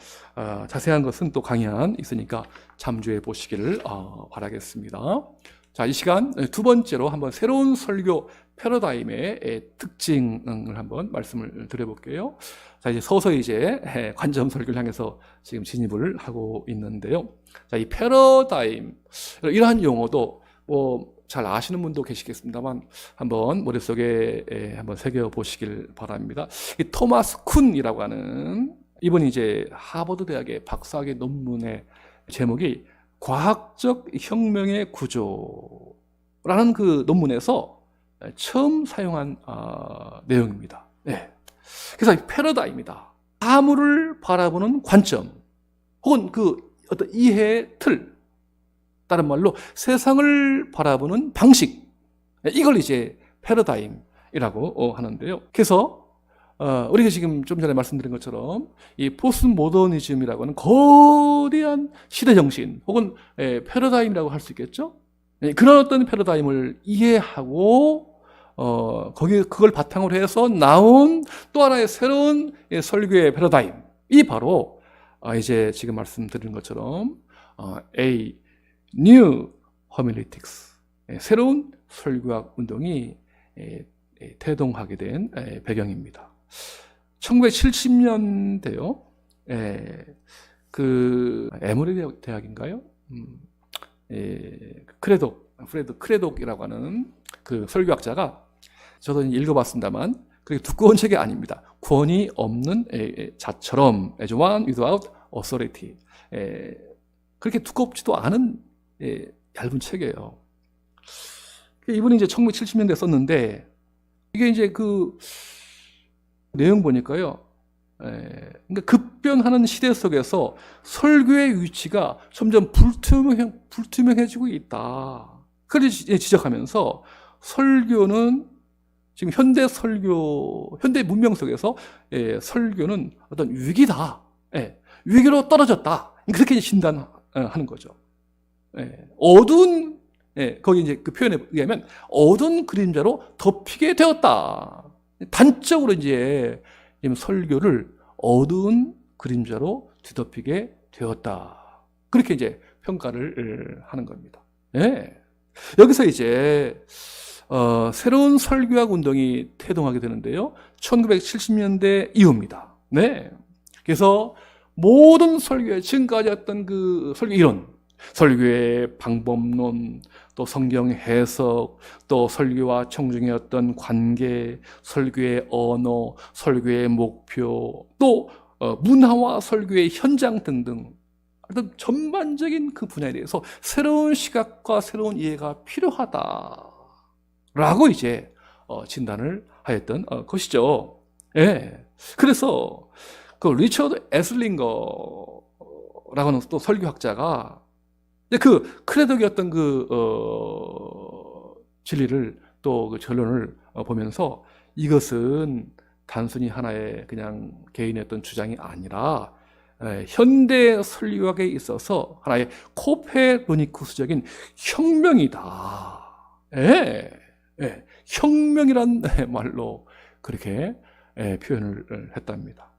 자세한 것은 또 강의 안 있으니까 참조해 보시기를 바라겠습니다. 자, 이 시간 두 번째로 한번 새로운 설교 패러다임의 특징을 한번 말씀을 드려볼게요. 자, 이제 서서히 이제 관점 설교를 향해서 지금 진입을 하고 있는데요. 자, 이 패러다임, 이러한 용어도 잘 아시는 분도 계시겠습니다만 한번 머릿속에 한번 새겨 보시길 바랍니다. 이 토마스 쿤이라고 하는 이분이 이제 하버드 대학의 박사학위 논문의 제목이 과학적 혁명의 구조라는 그 논문에서 처음 사용한 내용입니다. 네. 그래서 이 패러다임이다. 사물을 바라보는 관점 혹은 그 어떤 이해의 틀, 다른 말로 세상을 바라보는 방식, 이걸 이제 패러다임이라고 하는데요. 그래서 우리가 지금 좀 전에 말씀드린 것처럼 이 포스트 모더니즘이라고 하는 거대한 시대 정신 혹은 패러다임이라고 할 수 있겠죠. 그런 어떤 패러다임을 이해하고 그걸 바탕으로 해서 나온 또 하나의 새로운 설교의 패러다임이 바로 이제 지금 말씀드린 것처럼 New Hermeneutics, 새로운 설교학 운동이 태동하게 된 배경입니다. 1970년대요. 그 에모리 대학인가요? 프레드 크레독이라고 하는 그 설교학자가, 저도 읽어봤습니다만 그게 두꺼운 책이 아닙니다. 권위 없는 자처럼, as one without authority. 그렇게 두껍지도 않은 얇은 책이에요. 이분이 이제 1970년대에 썼는데, 이게 이제 그 내용 보니까요, 그러니까 급변하는 시대 속에서 설교의 위치가 점점 불투명해지고 있다. 그걸 지적하면서 설교는 지금 현대 문명 속에서 설교는 어떤 위기다. 위기로 떨어졌다. 그렇게 진단하는 거죠. 어두운, 거기 이제 그 표현에 의하면 어두운 그림자로 덮이게 되었다. 단적으로 이제 설교를 어두운 그림자로 뒤덮이게 되었다. 그렇게 이제 평가를 하는 겁니다. 여기서 이제 새로운 설교학 운동이 태동하게 되는데요. 1970년대 이후입니다. 그래서 모든 설교에 지금까지 했던 그 설교 이론, 설교의 방법론, 또 성경 해석, 또 설교와 청중의 어떤 관계, 설교의 언어, 설교의 목표, 또 문화와 설교의 현장 등등 어떤 전반적인 그 분야에 대해서 새로운 시각과 새로운 이해가 필요하다라고 이제 진단을 하였던 것이죠. 그래서 그 리처드 에슬링거라고 하는 또 설교학자가 그 크레독이었던 그 진리를 또 그 결론을 보면서 이것은 단순히 하나의 그냥 개인의 어떤 주장이 아니라 현대 설교학에 있어서 하나의 코페르니쿠스적인 혁명이다. 혁명이란 말로 그렇게 표현을 했답니다.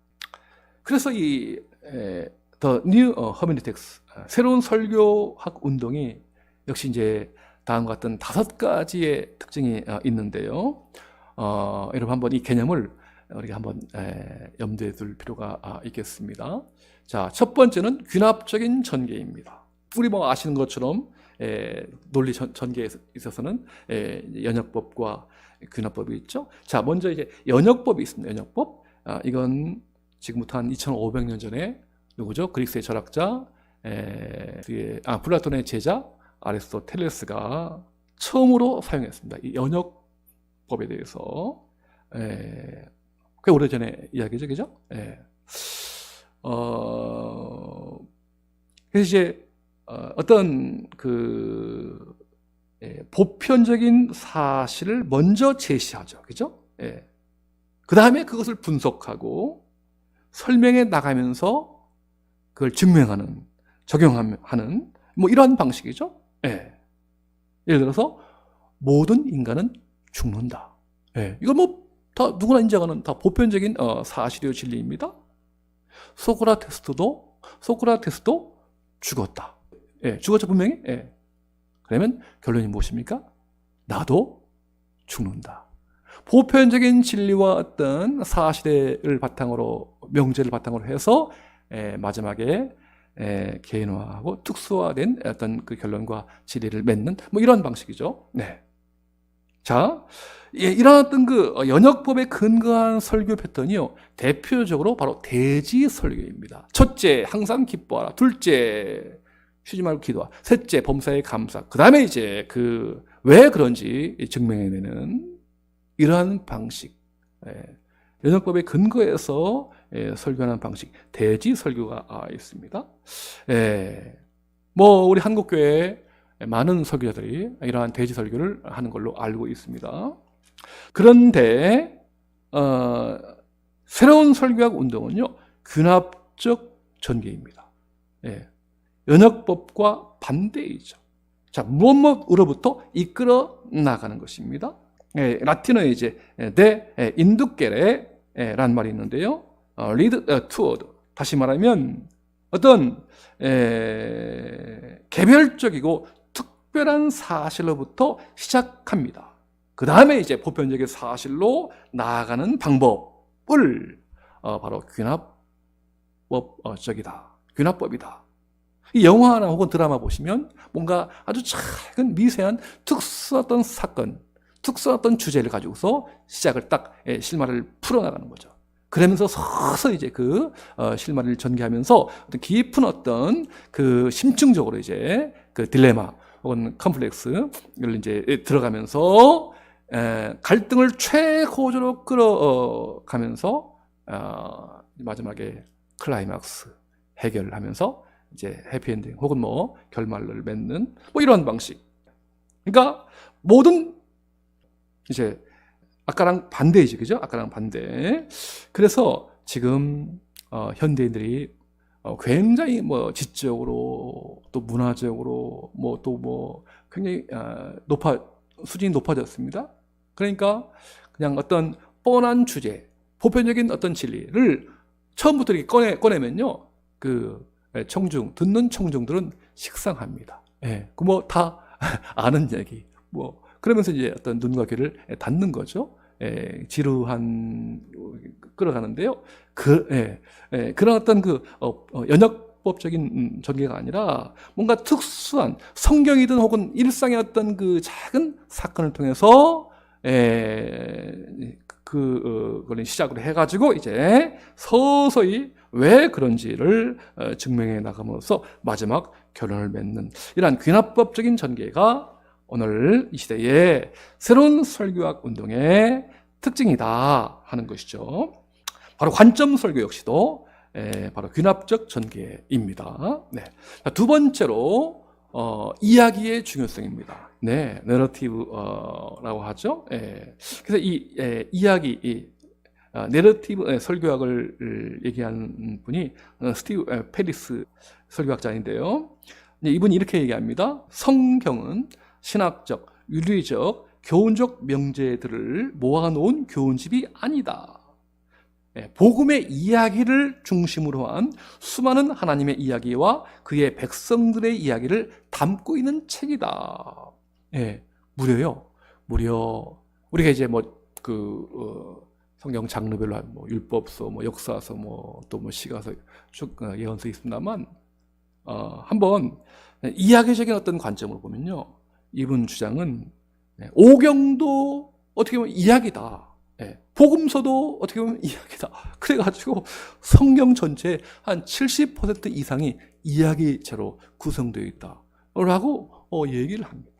그래서 이 The New Hermeneutics, 새로운 설교학 운동이 역시 이제 다음과 같은 5가지의 특징이 있는데요. 여러분 한번 이 개념을 우리가 한번 염두에 둘 필요가 있겠습니다. 자, 첫 번째는 귀납적인 전개입니다. 우리 뭐 아시는 것처럼 논리 전개에 있어서는 연역법과 귀납법이 있죠. 자, 먼저 이제 연역법이 있습니다. 연역법. 이건 지금부터 한 2500년 전에 누구죠? 그리스의 철학자 플라톤의 제자 아리스토텔레스가 처음으로 사용했습니다. 이 연역법에 대해서. 꽤 오래전의 이야기죠, 그죠? 그래서 이제 어떤 보편적인 사실을 먼저 제시하죠. 그죠? 예. 그 다음에 그것을 분석하고 설명해 나가면서 그걸 증명하는, 적용하는 뭐 이러한 방식이죠. 예. 예를 들어서 모든 인간은 죽는다. 예. 이거 뭐 다 누구나 인정하는 다 보편적인 사실이요 진리입니다. 소크라테스도 죽었다. 예, 죽었죠 분명히. 예. 그러면 결론이 무엇입니까? 나도 죽는다. 보편적인 진리와 어떤 사실을 바탕으로, 명제를 바탕으로 해서 마지막에 개인화하고 특수화된 어떤 그 결론과 진리를 맺는 뭐 이런 방식이죠. 네. 자, 이런 어떤 그 연역법에 근거한 설교 패턴이요, 대표적으로 바로 대지 설교입니다. 첫째, 항상 기뻐하라. 둘째, 쉬지 말고 기도하라. 셋째, 범사에 감사. 그 다음에 이제 왜 그런지 증명해내는 이러한 방식, 연역법에 근거해서 설교하는 방식, 대지 설교가 있습니다. 뭐 우리 한국교회 많은 설교자들이 이러한 대지 설교를 하는 걸로 알고 있습니다. 그런데 새로운 설교학 운동은요, 균합적 전개입니다. 연역법과 반대이죠. 자, 무엇으로부터 이끌어 나가는 것입니다. 라틴어에 이제 인두케레란 말이 있는데요. lead toward. 다시 말하면 어떤 개별적이고 특별한 사실로부터 시작합니다. 그 다음에 이제 보편적인 사실로 나아가는 방법을 바로 균합법이다. 이 영화나 혹은 드라마 보시면 뭔가 아주 작은 미세한 특수한 사건, 특수한 어떤 주제를 가지고서 시작을 딱 실마리를 풀어나가는 거죠. 그러면서 서서히 이제 실마리를 전개하면서 어떤 깊은 어떤 심층적으로 이제 딜레마 혹은 컴플렉스를 이제 들어가면서 갈등을 최고조로 끌어가면서 마지막에 클라이막스 해결을 하면서 이제 해피엔딩 혹은 뭐 결말을 맺는 뭐 이런 방식. 그러니까 모든 이제 아까랑 반대이지, 그죠? 아까랑 반대. 그래서 지금 현대인들이 굉장히 뭐 지적으로 또 문화적으로 또 굉장히 수준이 높아졌습니다. 그러니까 그냥 어떤 뻔한 주제, 보편적인 어떤 진리를 처음부터 이렇게 꺼내면요, 듣는 청중들은 식상합니다. 예, 뭐 다 아는 얘기, 뭐 그러면서 이제 어떤 눈과 귀를 닫는 거죠. 지루한 끌어가는데요. 그런 어떤 연역법적인 전개가 아니라 뭔가 특수한 성경이든 혹은 일상의 어떤 작은 사건을 통해서 그걸 시작으로 해가지고 이제 서서히 왜 그런지를 증명해 나감으로써 마지막 결론을 맺는 이러한 균합법적인 전개가 오늘 이 시대의 새로운 설교학 운동의 특징이다 하는 것이죠. 바로 관점 설교 역시도 바로 균합적 전개입니다. 네. 두 번째로 이야기의 중요성입니다. 네, 내러티브라고 하죠. 그래서 이 이야기, 내러티브 설교학을 얘기하는 분이 스티브 페리스 설교학자인데요. 이분이 이렇게 얘기합니다. 성경은 신학적, 윤리적, 교훈적 명제들을 모아놓은 교훈집이 아니다. 복음의 이야기를 중심으로 한 수많은 하나님의 이야기와 그의 백성들의 이야기를 담고 있는 책이다. 무려 우리가 이제 성경 장르별로 율법서, 역사서, 또 시가서 쭉 예언서 있습니다만, 한번 이야기적인 어떤 관점으로 보면요, 이분 주장은 오경도 어떻게 보면 이야기다. 복음서도 어떻게 보면 이야기다. 그래가지고 성경 전체의 한 70% 이상이 이야기체로 구성되어 있다 라고 얘기를 합니다.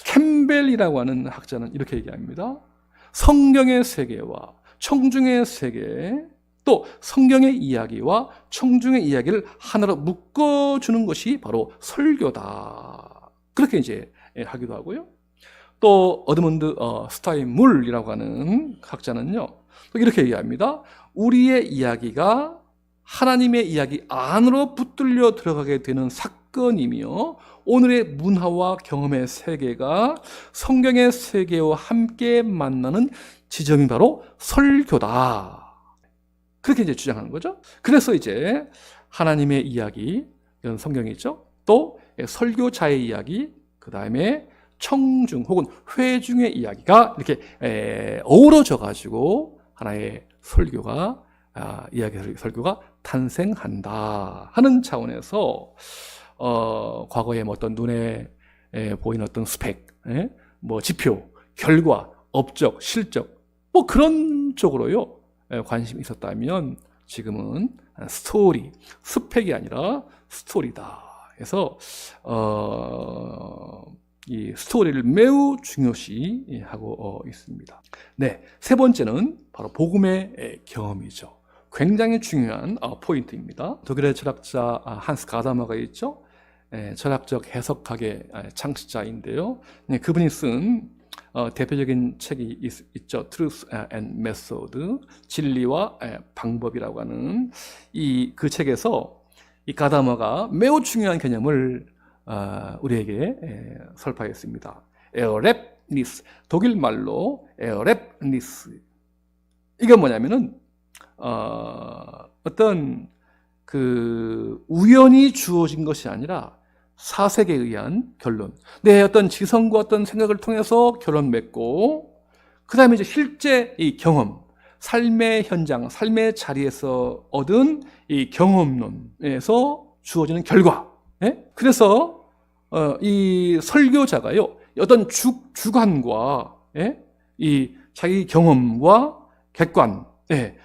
캠벨이라고 하는 학자는 이렇게 얘기합니다. 성경의 세계와 청중의 세계, 또 성경의 이야기와 청중의 이야기를 하나로 묶어주는 것이 바로 설교다. 그렇게 이제 하기도 하고요. 또 어드먼드 스타인물이라고 하는 학자는요, 또 이렇게 얘기합니다. 우리의 이야기가 하나님의 이야기 안으로 붙들려 들어가게 되는 사건이며, 오늘의 문화와 경험의 세계가 성경의 세계와 함께 만나는 지점이 바로 설교다. 그렇게 이제 주장하는 거죠. 그래서 이제 하나님의 이야기, 이런 성경이 있죠. 또 설교자의 이야기, 그 다음에 청중 혹은 회중의 이야기가 이렇게 어우러져 가지고 하나의 설교가 설교가 탄생한다 하는 차원에서 과거에 뭐 어떤 눈에 보이는 어떤 스펙, 뭐 지표, 결과, 업적, 실적, 뭐 그런 쪽으로요 관심이 있었다면, 지금은 스토리, 스펙이 아니라 스토리다. 그래서 이 스토리를 매우 중요시 하고 있습니다. 네, 세 번째는 바로 복음의 경험이죠. 굉장히 중요한 포인트입니다. 독일의 철학자 한스 가다머가 있죠. 철학적 해석학의 창시자인데요. 그분이 쓴 대표적인 책이 있죠. Truth and Method, 진리와 방법이라고 하는 그 책에서 이 가다머가 매우 중요한 개념을 우리에게 설파했습니다. 에어랩니스, 독일 말로 에어랩니스. 이건 뭐냐면은 어떤 그 우연히 주어진 것이 아니라 사색에 의한 결론. 내 어떤 지성과 어떤 생각을 통해서 결론 맺고, 그 다음에 이제 실제 이 경험, 삶의 현장, 삶의 자리에서 얻은 이 경험론에서 주어지는 결과. 그래서 이 설교자가요, 어떤 주관과 이 자기 경험과 객관,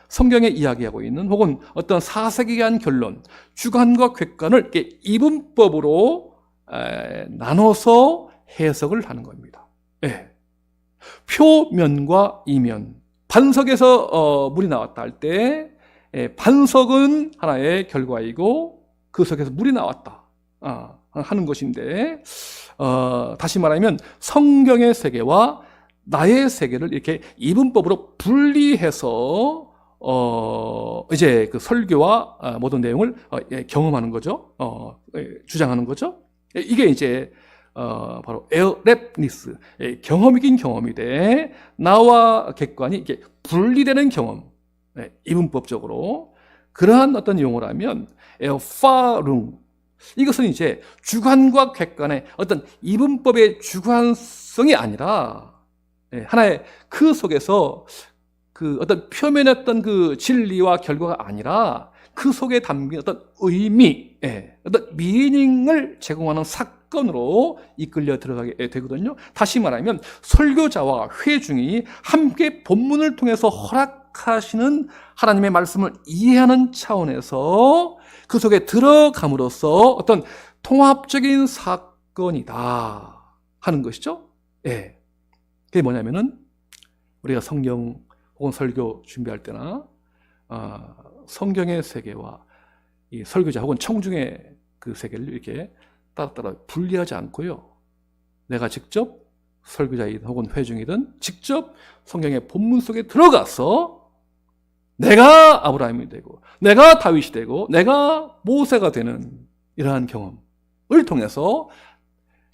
성경에 이야기하고 있는 혹은 어떤 사색에 의한 결론, 주관과 객관을 이렇게 이분법으로 나눠서 해석을 하는 겁니다. 표면과 이면, 반석에서 물이 나왔다 할 때 반석은 하나의 결과이고 그 속에서 물이 나왔다 하는 것인데, 다시 말하면 성경의 세계와 나의 세계를 이렇게 이분법으로 분리해서 이제 그 설교와 모든 내용을 경험하는 거죠. 주장하는 거죠. 이게 이제 바로 에어랩니스, 경험이긴 경험이되 나와 객관이 이렇게 분리되는 경험, 이분법적으로 그러한 어떤 용어라면 에어파룽, 이것은 이제 주관과 객관의 어떤 이분법의 주관성이 아니라 하나의 그 속에서 그 어떤 표면의 어떤 그 진리와 결과가 아니라 그 속에 담긴 어떤 의미, 어떤 미닝을 제공하는 사건으로 이끌려 들어가게 되거든요. 다시 말하면 설교자와 회중이 함께 본문을 통해서 허락하시는 하나님의 말씀을 이해하는 차원에서 그 속에 들어감으로써 어떤 통합적인 사건이다 하는 것이죠. 그게 뭐냐면은 우리가 성경 혹은 설교 준비할 때나 성경의 세계와 이 설교자 혹은 청중의 그 세계를 이렇게 따로따로 분리하지 않고요, 내가 직접 설교자이든 혹은 회중이든 직접 성경의 본문 속에 들어가서 내가 아브라함이 되고 내가 다윗이 되고 내가 모세가 되는 이러한 경험을 통해서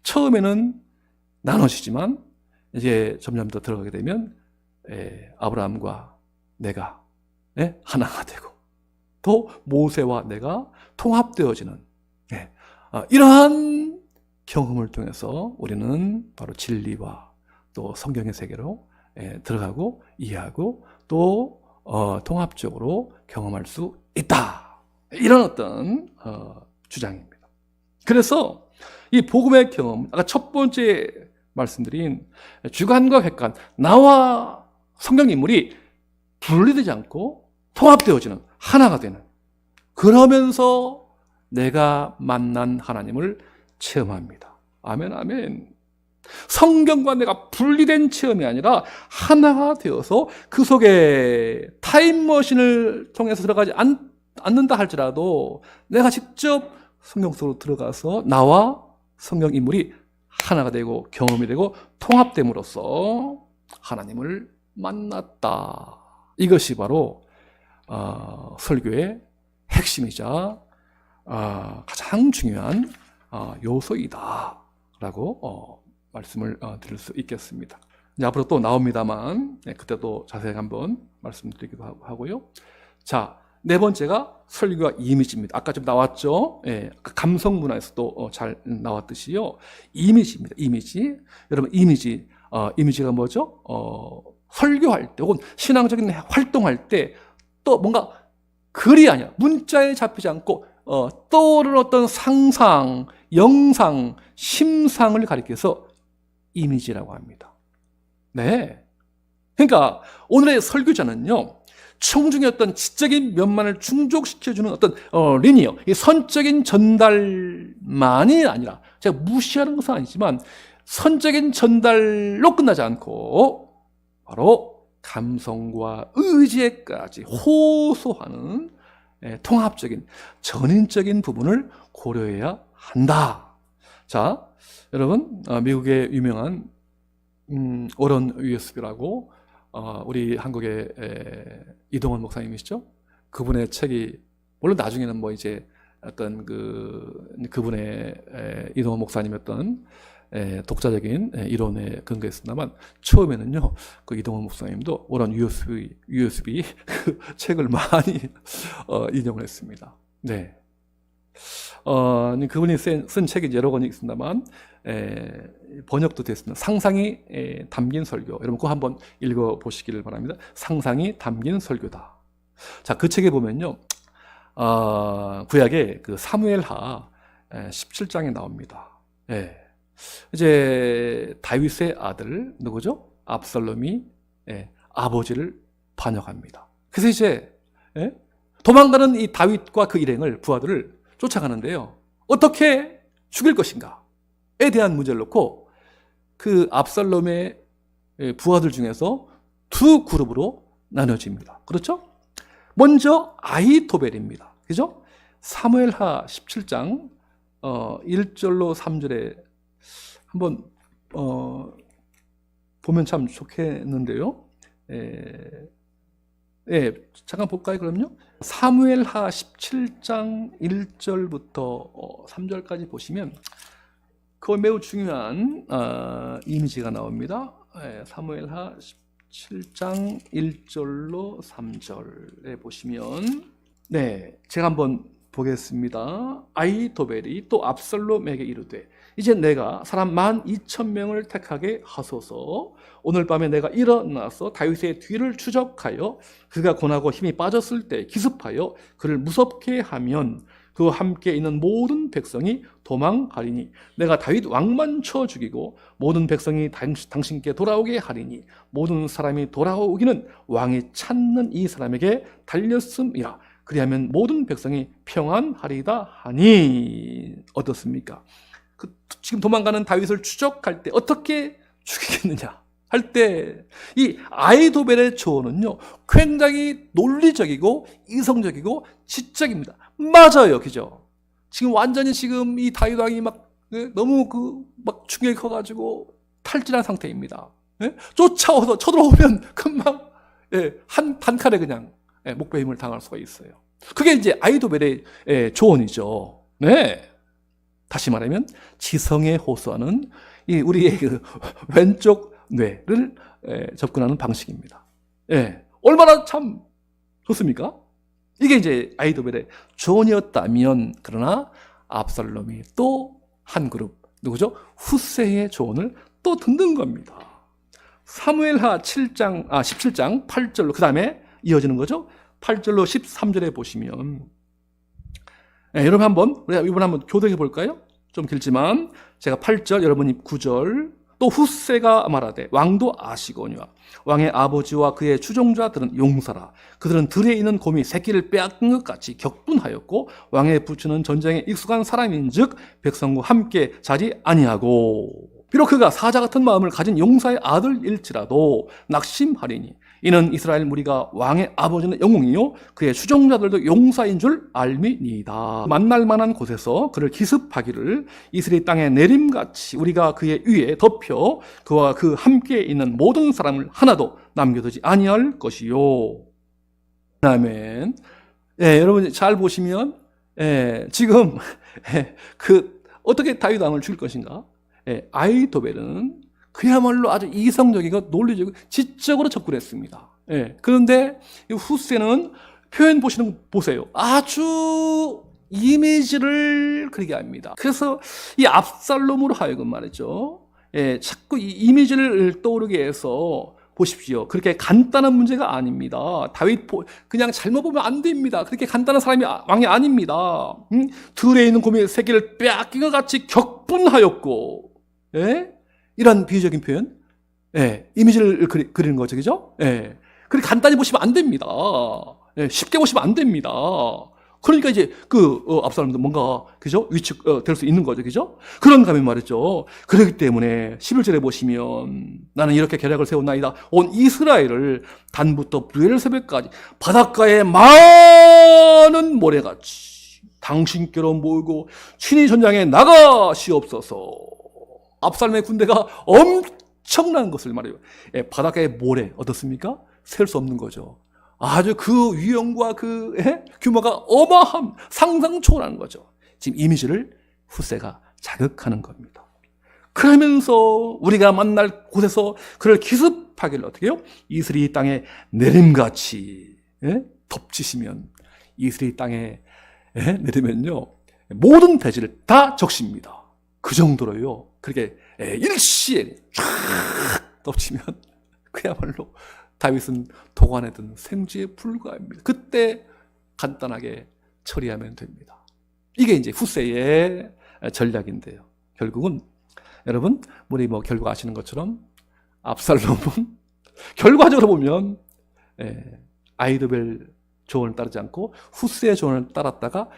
처음에는 나눠지지만 이제 점점 더 들어가게 되면 아브라함과 내가 하나가 되고 또 모세와 내가 통합되어지는 이러한 경험을 통해서 우리는 바로 진리와 또 성경의 세계로 들어가고 이해하고 또 통합적으로 경험할 수 있다. 이런 어떤 주장입니다. 그래서 이 복음의 경험, 아까 첫 번째 말씀드린 주관과 객관, 나와 성경 인물이 분리되지 않고 통합되어지는 하나가 되는, 그러면서 내가 만난 하나님을 체험합니다. 아멘, 아멘. 성경과 내가 분리된 체험이 아니라 하나가 되어서 그 속에 타임머신을 통해서 들어가지 않는다 할지라도 내가 직접 성경 속으로 들어가서 나와 성경 인물이 하나가 되고 경험이 되고 통합됨으로써 하나님을 만났다. 이것이 바로 설교의 핵심이자 가장 중요한 요소이다 라고 말씀을 드릴 수 있겠습니다. 이제 앞으로 또 나옵니다만 그때도 자세히 한번 말씀드리기도 하고요. 자, 네 번째가 설교와 이미지입니다. 아까 좀 나왔죠? 예, 감성 문화에서도 잘 나왔듯이요. 이미지입니다. 이미지. 여러분, 이미지가 뭐죠? 설교할 때 혹은 신앙적인 활동할 때 또 뭔가 글이 아니라 문자에 잡히지 않고 떠오르는 어떤 상상, 영상, 심상을 가리켜서 이미지라고 합니다. 네. 그러니까 오늘의 설교자는요, 청중의 어떤 지적인 면만을 충족시켜주는 어떤 리니어, 이 선적인 전달만이 아니라, 제가 무시하는 것은 아니지만 선적인 전달로 끝나지 않고 바로 감성과 의지에까지 호소하는 통합적인 전인적인 부분을 고려해야 한다. 자, 여러분, 미국의 유명한 오런 USB라고 우리 한국의 이동원 목사님이시죠? 그분의 책이, 물론 나중에는 뭐 이제 어떤 그분의 이동원 목사님이었던 독자적인 이론에 근거했습니다만, 처음에는요, 그 이동원 목사님도 오런 USB 그 책을 많이 인용을 했습니다. 네. 그분이 쓴 책이 여러 권이 있습니다만, 번역도 됐습니다. 상상이 담긴 설교. 여러분 그거 한번 읽어보시기를 바랍니다. 상상이 담긴 설교다. 자, 그 책에 보면요, 구약의 그 사무엘하 17장에 나옵니다. 예. 이제 다윗의 아들 누구죠? 압살롬이 아버지를 반역합니다. 그래서 이제 도망가는 이 다윗과 그 일행을, 부하들을 쫓아가는데요, 어떻게 죽일 것인가에 대한 문제를 놓고 그 압살롬의 부하들 중에서 두 그룹으로 나눠집니다. 그렇죠? 먼저 아히토벨입니다. 그죠? 사무엘하 17장 1절로 3절에 한번 보면 참 좋겠는데요. 잠깐 볼까요, 그럼요? 사무엘하 17장 1절부터 3절까지 보시면 그거 매우 중요한 이미지가 나옵니다. 사무엘하 17장 1절로 3절에 보시면, 제가 한번 보겠습니다. 아히토벨이 또 압살롬에게 이르되, 이제 내가 사람 12,000명을 택하게 하소서. 오늘 밤에 내가 일어나서 다윗의 뒤를 추적하여 그가 권하고 힘이 빠졌을 때 기습하여 그를 무섭게 하면 그와 함께 있는 모든 백성이 도망가리니 내가 다윗 왕만 쳐 죽이고 모든 백성이 당신께 돌아오게 하리니 모든 사람이 돌아오기는 왕이 찾는 이 사람에게 달렸음이라. 그리하면 모든 백성이 평안하리다 하니. 어떻습니까? 지금 도망가는 다윗을 추적할 때 어떻게 죽이겠느냐 할 때 이 아히토벨의 조언은요, 굉장히 논리적이고 이성적이고 지적입니다. 맞아요, 그죠? 지금 완전히 지금 이 다윗 왕이 너무 막 충격이 커가지고 탈진한 상태입니다. 쫓아오서 쳐들어오면 금방 단칼에 그냥 목배임을 당할 수가 있어요. 그게 이제 아히토벨의 조언이죠. 다시 말하면 지성에 호소하는 우리의 그 왼쪽 뇌를 접근하는 방식입니다. 얼마나 참 좋습니까? 이게 이제 아히토벨의 조언이었다면, 그러나 압살롬이 또 한 그룹, 누구죠? 후세의 조언을 또 듣는 겁니다. 사무엘하 17장 8절로 그 다음에 이어지는 거죠. 8절로 13절에 보시면, 여러분 이번 한번 교독해 볼까요? 좀 길지만 제가 8절, 여러분이 9절. 또 후세가 말하되 왕도 아시거니와 왕의 아버지와 그의 추종자들은 용사라. 그들은 들에 있는 곰이 새끼를 빼앗긴 것 같이 격분하였고 왕의 부추는 전쟁에 익숙한 사람인즉 백성과 함께 자지 아니하고. 비록 그가 사자 같은 마음을 가진 용사의 아들일지라도 낙심하리니 이는 이스라엘 무리가 왕의 아버지는 영웅이요 그의 추종자들도 용사인 줄 알미니이다. 만날 만한 곳에서 그를 기습하기를 이스라엘 땅에 내림같이 우리가 그의 위에 덮여 그와 그 함께 있는 모든 사람을 하나도 남겨두지 아니할 것이요. 아멘. 여러분 잘 보시면 지금 어떻게 다윗 왕을 죽일 것인가? 아히도벨은 그야말로 아주 이성적이고 논리적이고 지적으로 접근했습니다. 그런데 후세는 표현 보세요. 아주 이미지를 그리게 합니다. 그래서 이 압살롬으로 하여금 말이죠. 자꾸 이 이미지를 떠오르게 해서 보십시오. 그렇게 간단한 문제가 아닙니다. 다윗 그냥 잘못 보면 안 됩니다. 그렇게 간단한 사람이 왕이 아닙니다. 들에 있는 곰의 새끼를 빼앗긴 것 같이 격분하였고, 이런 비유적인 표현, 이미지를 그리는 거죠, 그죠? 그렇게 간단히 보시면 안 됩니다. 쉽게 보시면 안 됩니다. 그러니까 이제 압살롬도 뭔가 그죠? 위축될 수 있는 거죠, 그죠? 그런 감이 말이죠. 그렇기 때문에 11절에 보시면 나는 이렇게 계략을 세웠나이다. 온 이스라엘을 단부터 브엘세바까지 바닷가에 많은 모래같이 당신께로 모으고 친히 전장에 나가시옵소서. 압살롬의 군대가 엄청난 것을 말해요. 바닷가의 모래 어떻습니까? 셀 수 없는 거죠. 아주 그 위험과 규모가 어마한 상상 초월하는 거죠. 지금 이미지를 후세가 자극하는 겁니다. 그러면서 우리가 만날 곳에서 그를 기습하기를 어떻게 해요? 이스라엘 땅에 내림같이 덮치시면 이스라엘 땅에 내리면요 모든 대지를 다 적십니다. 그 정도로요. 그렇게 일시에 쫙 덮치면 그야말로 다윗은 도관에 든 생쥐에 불과합니다. 그때 간단하게 처리하면 됩니다. 이게 이제 후세의 전략인데요. 결국은 여러분 우리 결국 아시는 것처럼 압살롬은 결과적으로 보면 아히도벨 조언을 따르지 않고 후세의 조언을 따랐다가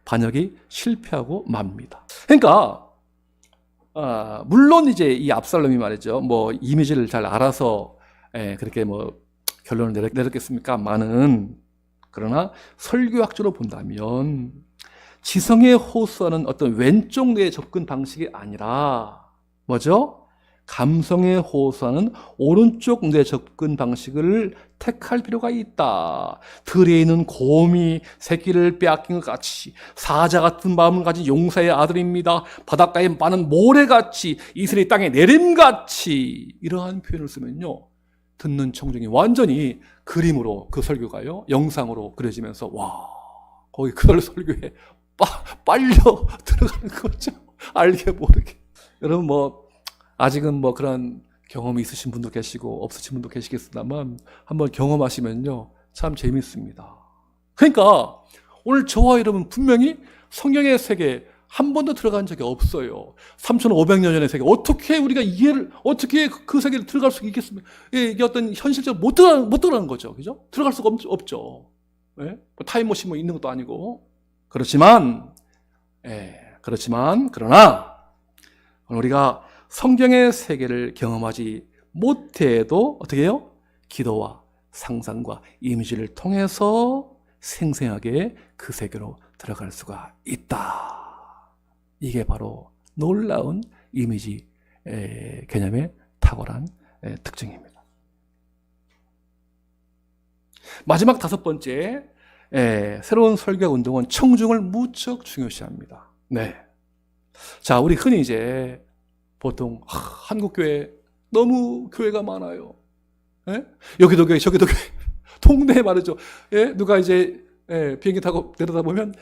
반역이 실패하고 맙니다. 그러니까 물론 이제 이 압살롬이 말이죠. 이미지를 잘 알아서 그렇게 결론을 내렸겠습니까? 그러나 설교학적으로 본다면 지성에 호소하는 어떤 왼쪽 뇌의 접근 방식이 아니라 뭐죠? 감성에 호소하는 오른쪽 뇌 접근 방식을 택할 필요가 있다. 들에 있는 곰이 새끼를 빼앗긴 것 같이 사자 같은 마음을 가진 용사의 아들입니다. 바닷가에 많은 모래같이 이스라엘 땅에 내림같이 이러한 표현을 쓰면요. 듣는 청중이 완전히 그림으로 그 설교가요. 영상으로 그려지면서 와 거기 그 설교에 빨려 들어가는 거죠. 알게 모르게. 여러분 아직은 그런 경험이 있으신 분도 계시고 없으신 분도 계시겠습니다만 한번 경험하시면요 참 재밌습니다. 그러니까 오늘 저와 여러분 분명히 성경의 세계 한 번도 들어간 적이 없어요. 3,500년 전의 세계 어떻게 우리가 어떻게 그 세계를 들어갈 수 있겠습니까? 이게 어떤 현실적으로 못 들어가는 거죠, 그죠? 들어갈 수가 없죠. 타임머신 있는 것도 아니고 그렇지만 그러나 우리가 성경의 세계를 경험하지 못해도 어떻게 해요? 기도와 상상과 이미지를 통해서 생생하게 그 세계로 들어갈 수가 있다. 이게 바로 놀라운 이미지 개념의 탁월한 특징입니다. 마지막 5번째 새로운 설교 운동은 청중을 무척 중요시합니다. 자, 우리 흔히 이제 보통 한국교회 너무 교회가 많아요. 여기도 교회 저기도 교회 동네에 말이죠. 누가 이제 비행기 타고 내려다 보면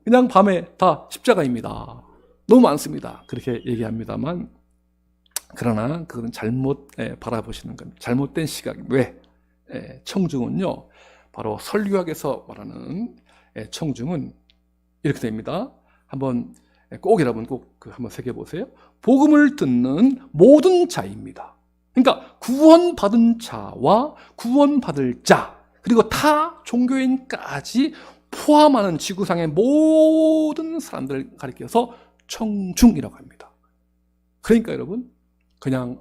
그냥 밤에 다 십자가입니다. 너무 많습니다. 그렇게 얘기합니다만 그러나 그건 잘못 바라보시는 겁니다. 잘못된 시각. 왜? 청중은요 바로 설교학에서 말하는 청중은 이렇게 됩니다. 한번 꼭 여러분 꼭 한번 새겨보세요. 복음을 듣는 모든 자입니다. 그러니까 구원받은 자와 구원받을 자 그리고 타 종교인까지 포함하는 지구상의 모든 사람들을 가리켜서 청중이라고 합니다. 그러니까 여러분, 그냥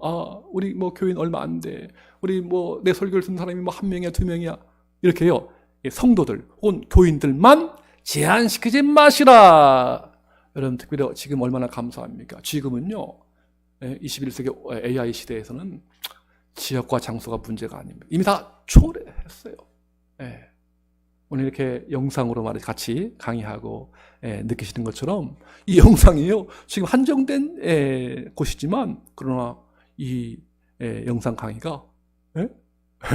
우리 뭐 교인 얼마 안 돼, 우리 뭐 내 설교를 듣는 사람이 뭐 1명이야 2명이야 이렇게요, 성도들 혹은 교인들만 제한시키지 마시라. 여러분, 특별히 지금 얼마나 감사합니까? 지금은요, 21세기 AI 시대에서는 지역과 장소가 문제가 아닙니다. 이미 다 초래했어요. 오늘 이렇게 영상으로 같이 강의하고 느끼시는 것처럼 이 영상이요, 지금 한정된 곳이지만, 그러나 이 영상 강의가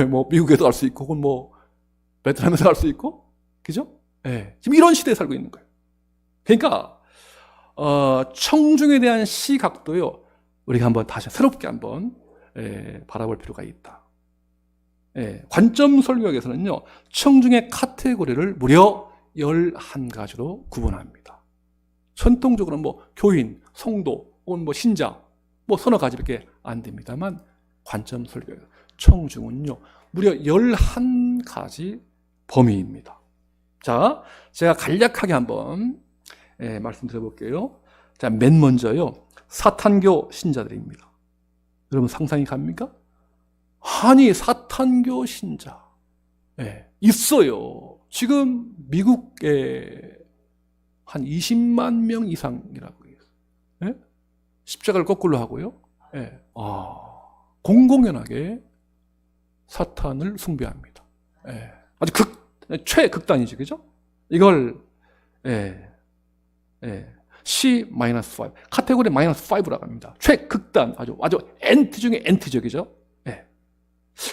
뭐 미국에도 갈 수 있고, 혹은 뭐 베트남에도 갈 수 있고, 그죠? 지금 이런 시대에 살고 있는 거예요. 그러니까 청중에 대한 시각도요, 우리가 한번 다시 새롭게 한번 바라볼 필요가 있다. 관점 설교학에서는요, 청중의 카테고리를 무려 11가지로 구분합니다. 전통적으로는 뭐 교인, 성도, 혹은 뭐 신자, 뭐 서너 가지밖에 안 됩니다만, 관점 설교학 청중은요, 무려 11가지 범위입니다. 자, 제가 간략하게 한번 말씀드려볼게요. 자, 맨 먼저요, 사탄교 신자들입니다. 여러분 상상이 갑니까? 아니, 사탄교 신자 있어요. 지금 미국에 한 20만 명 이상이라고 해요. 십자가를 거꾸로 하고요. 공공연하게 사탄을 숭배합니다. 아주 최극단이죠, 그죠? 이걸 C-5 카테고리 -5라고 합니다. 최극단, 아주 엔트 중에 엔트적이죠.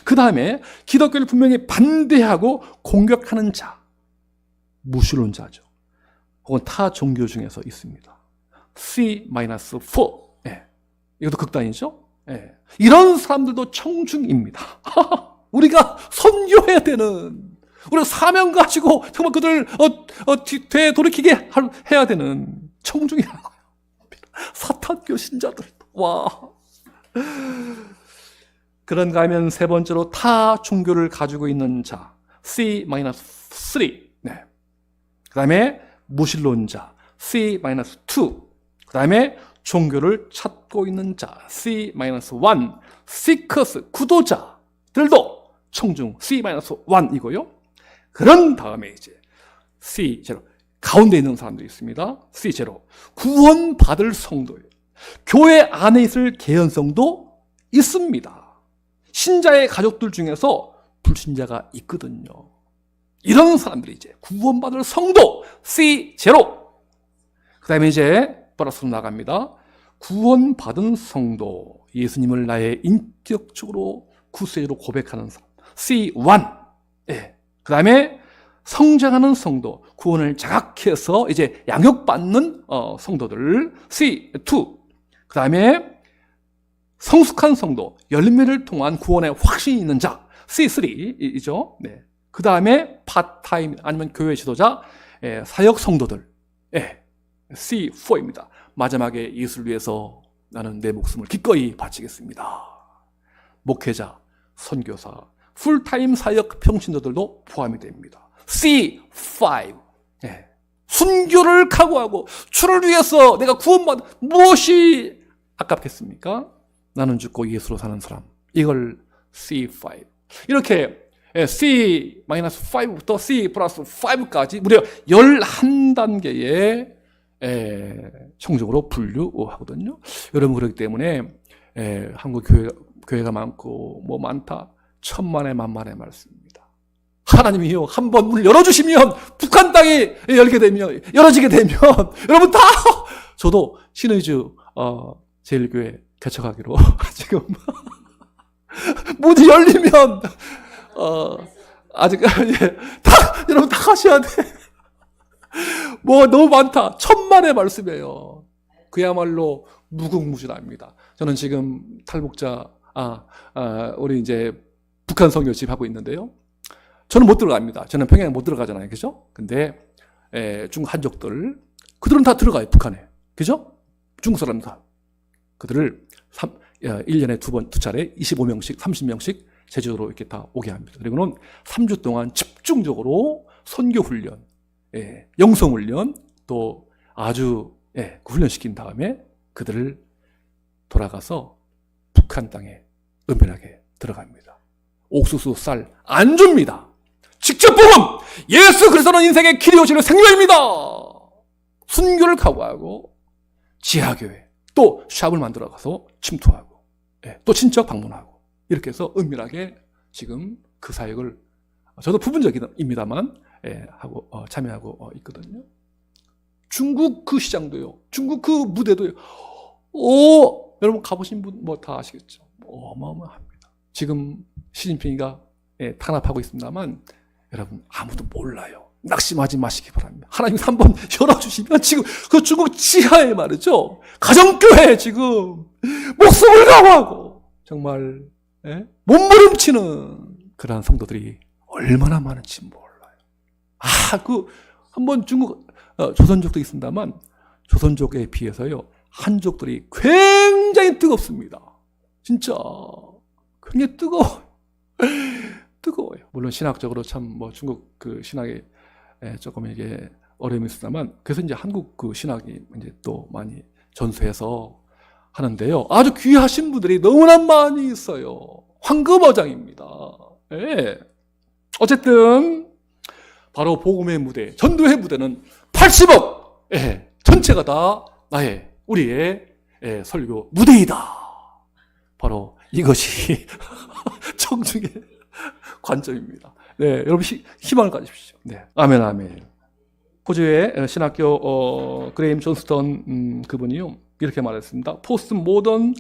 그 다음에 기독교를 분명히 반대하고 공격하는 자, 무신론자죠. 혹은 타 종교 중에서 있습니다. C-4, 이것도 극단이죠. 이런 사람들도 청중입니다. 우리가 선교해야 되는, 우리가 사명 가지고 정말 그들 되돌이키게 해야 되는 청중이라는 거예요. 사탄교 신자들. 와. 그런가 하면 세 번째로 타 종교를 가지고 있는 자, C-3. 그 다음에 무신론자, C-2. 그 다음에 종교를 찾고 있는 자, C-1. 시커스, 구도자들도 청중 C-1이고요. 그런 다음에 이제 C0, 가운데 있는 사람들이 있습니다. C0, 구원받을 성도예요. 교회 안에 있을 개연성도 있습니다. 신자의 가족들 중에서 불신자가 있거든요. 이런 사람들이 이제 구원받을 성도 C0. 그 다음에 이제 플러스로 나갑니다. 구원받은 성도, 예수님을 나의 인격적으로 구세주로 고백하는 사람 C1. 그 다음에 성장하는 성도, 구원을 자각해서 이제 양육받는 성도들 C2. 그 다음에 성숙한 성도, 열매를 통한 구원의 확신이 있는 자 C3이죠. 그 다음에 파타임 아니면 교회 지도자, 사역 성도들 C4입니다. 마지막에 예수를 위해서 나는 내 목숨을 기꺼이 바치겠습니다. 목회자, 선교사, 풀타임 사역 평신도들도 포함이 됩니다. C5. 순교를 각오하고 주를 위해서 내가 구원받은 무엇이 아깝겠습니까? 나는 죽고 예수로 사는 사람. 이걸 C5. 이렇게 C-5부터 C+5까지 무려 11단계의 청중으로 분류하거든요. 여러분, 그렇기 때문에 한국 교회가 많고 뭐 많다. 천만의 만만의 말씀입니다. 하나님이요, 한번 문을 열어주시면 북한 땅이 열어지게 되면 여러분 다, 저도 신의주 제일교회 개척하기로 지금 문이 열리면 아직 여러분 다 하셔야 돼. 뭐 너무 많다. 천만의 말씀이에요. 그야말로 무궁무진합니다. 저는 지금 탈북자 우리 이제 북한 선교집 하고 있는데요. 저는 못 들어갑니다. 저는 평양에 못 들어가잖아요. 그죠? 근데 중국 한족들, 그들은 다 들어가요. 북한에. 그죠? 중국 사람 다. 그들을 1년에 두 차례 25명씩 30명씩 제주도로 이렇게 다 오게 합니다. 그리고는 3주 동안 집중적으로 선교훈련, 영성훈련, 또 아주 훈련시킨 다음에 그들을 돌아가서 북한 땅에 은밀하게 들어갑니다. 옥수수 쌀 안 줍니다. 직접 복음! 예수 그리스도는 인생의 길이요 진리요 생명입니다. 순교를 각오하고 지하교회 또 샵을 만들어가서 침투하고 또 친척 방문하고 이렇게 해서 은밀하게 지금 그 사역을 저도 부분적입니다만 하고 참여하고 있거든요. 중국 그 시장도요. 중국 그 무대도요. 여러분 가보신 분 뭐 다 아시겠죠. 어마어마합니다. 지금 시진핑이가 탄압하고 있습니다만 여러분 아무도 몰라요. 낙심하지 마시기 바랍니다. 하나님께서 한번 열어주시면 지금 그 중국 지하에 말이죠. 가정교회 지금 목숨을 각오하고 정말 몸부림치는 그러한 성도들이 얼마나 많은지 몰라요. 한번 중국 조선족도 있습니다만 조선족에 비해서요 한족들이 굉장히 뜨겁습니다. 진짜 굉장히 뜨거워요. 물론 신학적으로 참 뭐 중국 그 신학에 조금 이게 어려움이 있습니다만 그래서 이제 한국 그 신학이 이제 또 많이 전수해서 하는데요. 아주 귀하신 분들이 너무나 많이 있어요. 황금어장입니다. 어쨌든 바로 복음의 무대, 전도의 무대는 80억 전체가 다 우리의 설교 무대이다. 바로 이것이 청중의 관점입니다. 여러분 희망을 가지십시오. 아멘, 아멘. 호주의 신학교 그레임 존스턴 그분이요 이렇게 말했습니다. 포스트 모던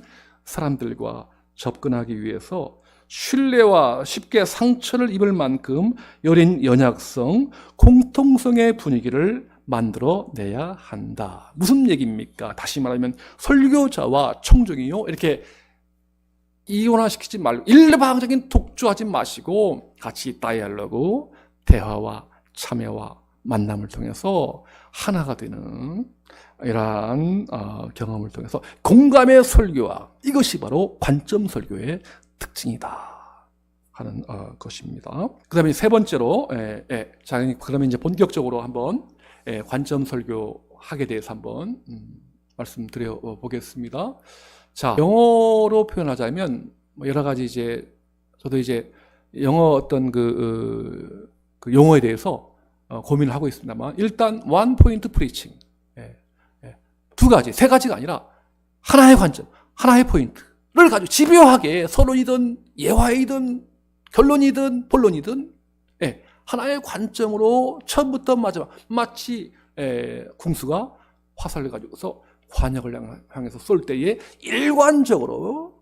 사람들과 접근하기 위해서 신뢰와 쉽게 상처를 입을 만큼 여린 연약성, 공통성의 분위기를 만들어내야 한다. 무슨 얘기입니까? 다시 말하면 설교자와 청중이요 이렇게 이원화시키지 말고 일방적인 독주하지 마시고 같이 다이얼로그, 대화와 참여와 만남을 통해서 하나가 되는 이러한 경험을 통해서 공감의 설교와 이것이 바로 관점 설교의 특징이다 하는 것입니다. 그 다음에 세 번째로 자, 그러면 이제 본격적으로 한번 관점 설교학에 대해서 한번 말씀드려 보겠습니다. 자, 영어로 표현하자면 여러 가지 이제 저도 이제 영어 어떤 그 용어에 대해서 고민을 하고 있습니다만 일단 원 포인트 프리칭 두 가지, 세 가지가 아니라 하나의 관점, 하나의 포인트를 가지고 집요하게 서론이든 예화이든 결론이든 본론이든 하나의 관점으로 처음부터 마지막 마치 궁수가 화살을 가지고서 관역을 향해서 쏠 때에 일관적으로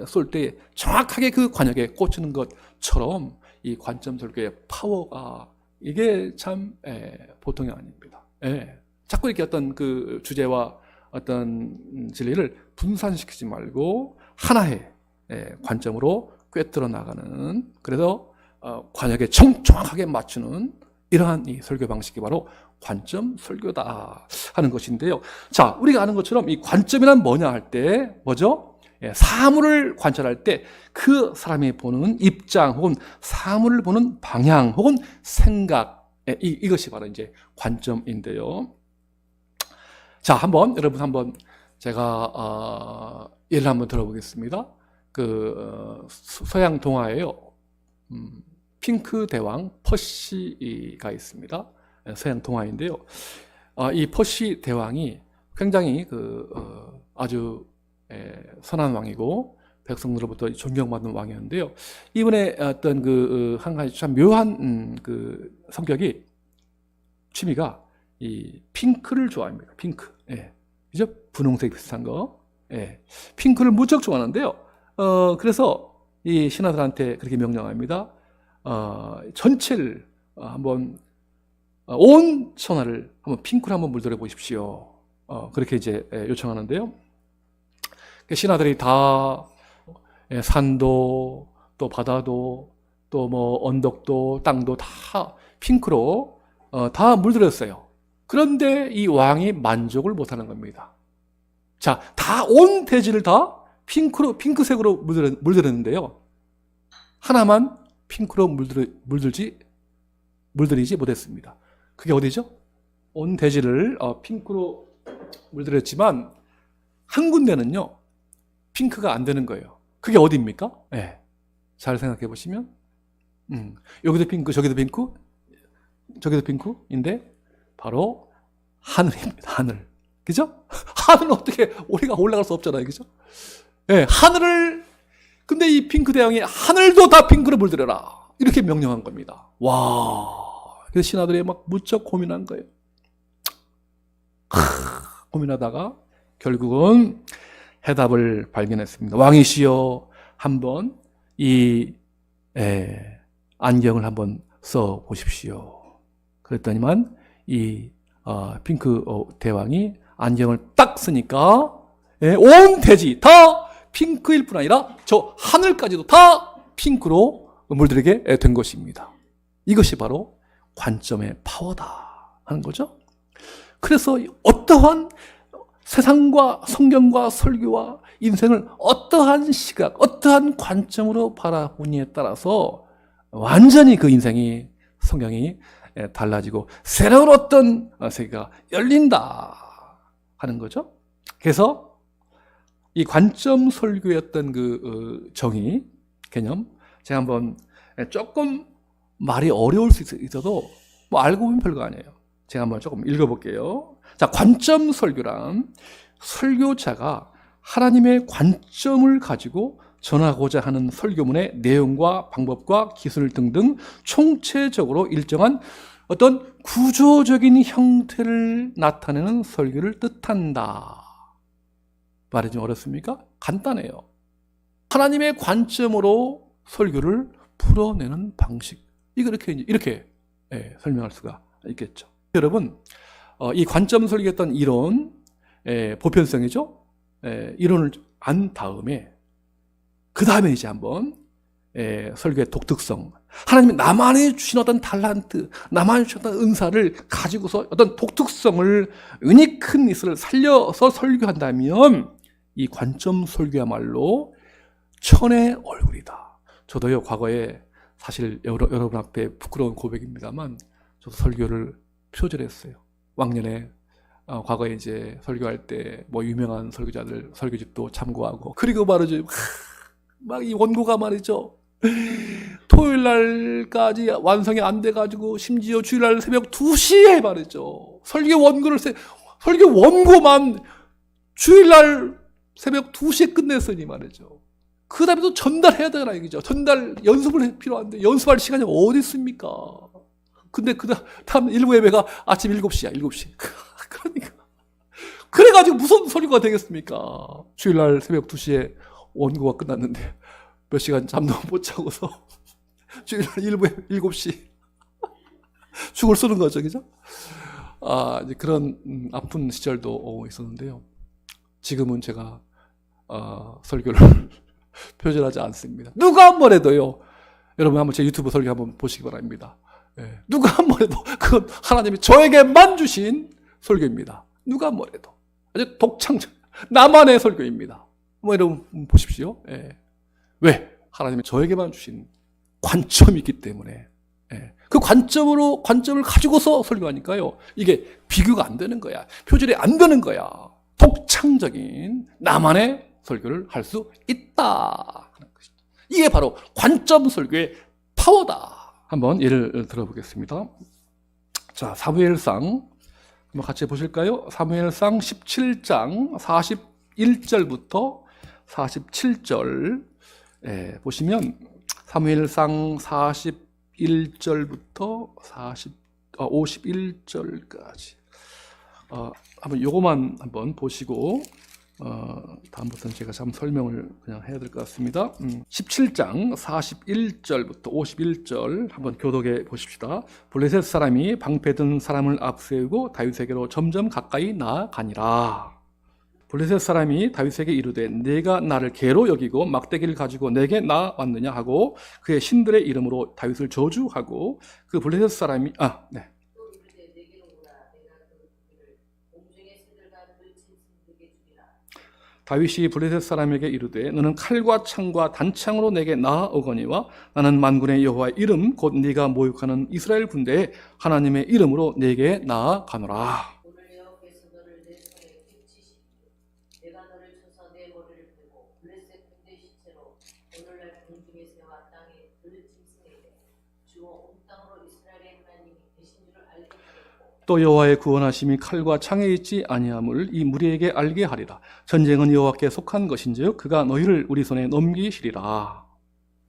쏠 때에 정확하게 그 관역에 꽂히는 것처럼 이 관점 설교의 파워가 이게 참 보통이 아닙니다. 자꾸 이렇게 어떤 그 주제와 어떤 진리를 분산시키지 말고 하나의 관점으로 꿰뚫어 나가는 그래서 관역에 정확하게 맞추는 이러한 이 설교 방식이 바로 관점 설교다 하는 것인데요. 자, 우리가 아는 것처럼 이 관점이란 뭐냐 할 때 뭐죠? 사물을 관찰할 때 그 사람이 보는 입장 혹은 사물을 보는 방향 혹은 생각 이것이 바로 이제 관점인데요. 자, 여러분 한번 제가 예를 한번 들어보겠습니다. 그 서양 동화에요. 핑크 대왕 퍼시가 있습니다. 서양 동화인데요. 이 퍼시 대왕이 굉장히 아주 선한 왕이고 백성들로부터 존경받는 왕이었는데요. 이분의 어떤 한 가지 참 묘한 성격이 취미가 이 핑크를 좋아합니다. 핑크, 그죠? 분홍색 비슷한 거, 핑크를 무척 좋아하는데요. 그래서 이 신하들한테 그렇게 명령합니다. 전체를 한번 온 천하를 한번 핑크로 한번 물들여 보십시오. 그렇게 이제 요청하는데요. 신하들이 다 산도 또 바다도 또 뭐 언덕도 땅도 다 핑크로 다 물들였어요. 그런데 이 왕이 만족을 못하는 겁니다. 자, 다 온 대지를 다 핑크색으로 물들였는데요. 하나만 핑크로 물들이지 못했습니다. 그게 어디죠? 온 대지를 핑크로 물들였지만 한 군데는요 핑크가 안 되는 거예요. 그게 어디입니까? 네. 잘 생각해 보시면 여기도 핑크, 저기도 핑크, 저기도 핑크인데 바로 하늘입니다. 하늘. 그죠? 하늘은 어떻게 우리가 올라갈 수 없잖아요. 그죠? 네, 하늘을 근데 이 핑크 대왕이 하늘도 다 핑크로 물들여라. 이렇게 명령한 겁니다. 와. 그래서 신하들이 막 무척 고민한 거예요. 고민하다가 결국은 해답을 발견했습니다. 왕이시여, 한번 이 안경을 한번 써 보십시오. 그랬더니만 이 핑크 대왕이 안경을 딱 쓰니까 온 대지 다 핑크일 뿐 아니라 저 하늘까지도 다 핑크로 물들게 된 것입니다. 이것이 바로 관점의 파워다 하는 거죠. 그래서 어떠한 세상과 성경과 설교와 인생을 어떠한 시각, 어떠한 관점으로 바라보느냐에 따라서 완전히 그 인생이, 성경이 달라지고 새로운 어떤 세계가 열린다 하는 거죠. 그래서 이 관점 설교였던 그 정의, 개념, 제가 한번 조금 말이 어려울 수 있어도 뭐 알고 보면 별거 아니에요. 제가 한번 조금 읽어볼게요. 자, 관점 설교란 설교자가 하나님의 관점을 가지고 전하고자 하는 설교문의 내용과 방법과 기술 등등 총체적으로 일정한 어떤 구조적인 형태를 나타내는 설교를 뜻한다. 말이 좀 어렵습니까? 간단해요. 하나님의 관점으로 설교를 풀어내는 방식. 이렇게 설명할 수가 있겠죠. 여러분, 이 관점 설교했던 이론, 보편성이죠. 이론을 안 다음에 그 다음에 이제 한번 설교의 독특성, 하나님이 나만이 주신 어떤 달란트, 나만이 주신 어떤 은사를 가지고서 어떤 독특성을, 유니크니스를 살려서 설교한다면 이 관점 설교야말로 천의 얼굴이다. 저도요, 과거에 사실 여러분 앞에 부끄러운 고백입니다만 저도 설교를 표절했어요. 왕년에 과거에 이제 설교할 때 뭐 유명한 설교자들 설교집도 참고하고, 그리고 말이죠, 막 이 원고가 말이죠, 토요일 날까지 완성이 안 돼가지고 심지어 주일날 새벽 2시에 말이죠, 설교 원고만 주일날 새벽 2시에 끝냈으니 말이죠. 그 다음에 또 전달해야 되잖아요. 이거죠. 전달 연습을 필요한데 연습할 시간이 어디 있습니까? 근데 그 다음 일부 예배가 아침 7시야. 7시. 그러니까. 그래가지고 무슨 설교가 되겠습니까? 주일날 새벽 2시에 원고가 끝났는데 몇 시간 잠도 못 자고서 주일날 일부 예배 7시. 죽을 쓰는 거죠. 그죠? 이제 그런 아픈 시절도 있었는데요. 지금은 제가 설교를 표절하지 않습니다. 누가 한 번 해도요. 여러분 한번 제 유튜브 설교 한번 보시기 바랍니다. 누가 한 번 해도 그건 하나님이 저에게만 주신 설교입니다. 누가 한 번 해도 아주 독창적 나만의 설교입니다. 뭐 여러분 보십시오. 왜? 하나님이 저에게만 주신 관점이 있기 때문에 그 관점을 가지고서 설교하니까요. 이게 비교가 안 되는 거야. 표절이 안 되는 거야. 독창적인 나만의 설교를 할 수 있다 하는 것이죠. 이게 바로 관점 설교의 파워다. 한번 예를 들어보겠습니다. 자, 사무엘상 한번 같이 보실까요? 사무엘상 17장 41절부터 47절 보시면 사무엘상 41절부터 51절까지 한번 요거만 한번 보시고 다음부터는 제가 좀 설명을 그냥 해야 될 것 같습니다. 17장 41절부터 51절 한번 교독해 보십시다. 블레셋 사람이 방패든 사람을 앞세우고 다윗에게로 점점 가까이 나아가니라. 블레셋 사람이 다윗에게 이르되 내가 나를 개로 여기고 막대기를 가지고 내게 나왔느냐 하고 그의 신들의 이름으로 다윗을 저주하고 그 블레셋 사람이 다윗이 블레셋 사람에게 이르되 너는 칼과 창과 단창으로 내게 나아오거니와 나는 만군의 여호와의 이름 곧 네가 모욕하는 이스라엘 군대의 하나님의 이름으로 내게 나아가노라. 오늘 여호와께서 너를 내 손에 붙이시니 내가 너를 쳐서 내 머리를 베고 블레셋 주어 온 땅으로 이스라엘의 하나님이 계신 줄을 알게 하겠고 또 여호와의 구원하심이 칼과 창에 있지 아니함을 이 무리에게 알게 하리라. 전쟁은 여호와께 속한 것인즉 그가 너희를 우리 손에 넘기시리라.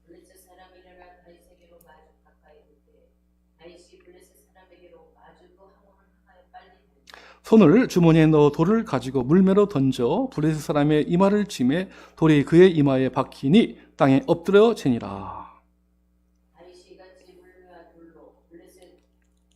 블레셋 사람이 일어나 다윗에게로 마주 가까이 오되 다윗이 블레셋 사람에게로 마주 그 항우를 향하여 빨리 들이되 손을 주머니에 넣어 돌을 가지고 물매로 던져 블레셋 사람의 이마를 치매 돌이 그의 이마에 박히니 땅에 엎드려 지니라. 다윗이 같이 물매와 돌로 블레셋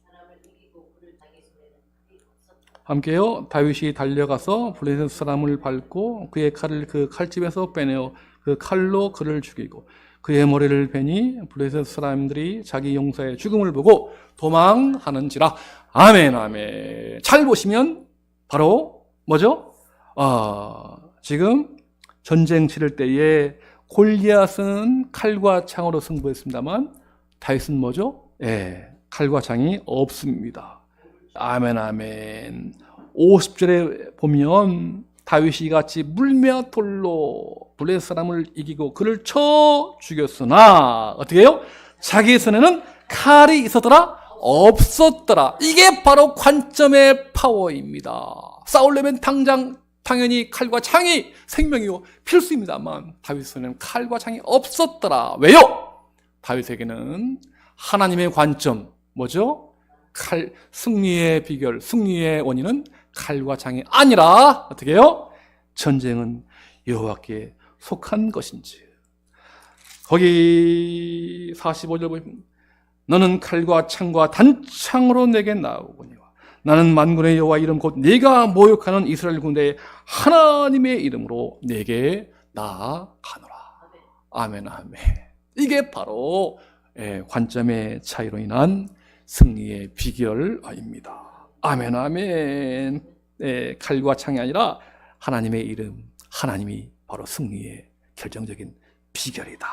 사람을 이기고 그를 자기 손에는 칼이 없었다. 함께요. 다윗이 달려가서 블레셋 사람을 밟고 그의 칼을 그 칼집에서 빼내어 그 칼로 그를 죽이고 그의 머리를 베니 블레셋 사람들이 자기 용사의 죽음을 보고 도망하는지라. 아멘, 아멘. 잘 보시면 바로 뭐죠? 지금 전쟁 치를 때에 골리앗은 칼과 창으로 승부했습니다만 다윗은 뭐죠? 칼과 창이 없습니다. 아멘, 아멘. 50절에 보면 다윗이 같이 물매와 돌로 블레셋 사람을 이기고 그를 쳐 죽였으나 어떻게 해요? 자기 손에는 칼이 있었더라? 없었더라. 이게 바로 관점의 파워입니다. 싸우려면 당연히 칼과 창이 생명이고 필수입니다만 다윗 손에는 칼과 창이 없었더라. 왜요? 다윗에게는 하나님의 관점 뭐죠? 승리의 비결, 승리의 원인은 칼과 창이 아니라 어떻게 해요? 전쟁은 여호와께 속한 것인지. 거기 45절 보면 너는 칼과 창과 단창으로 내게 나오거니와 나는 만군의 여호와 이름 곧 네가 모욕하는 이스라엘 군대의 하나님의 이름으로 내게 나아가노라. 아멘, 아멘. 이게 바로 관점의 차이로 인한 승리의 비결입니다. 아멘, 아멘. 칼과 창이 아니라 하나님의 이름, 하나님이 바로 승리의 결정적인 비결이다.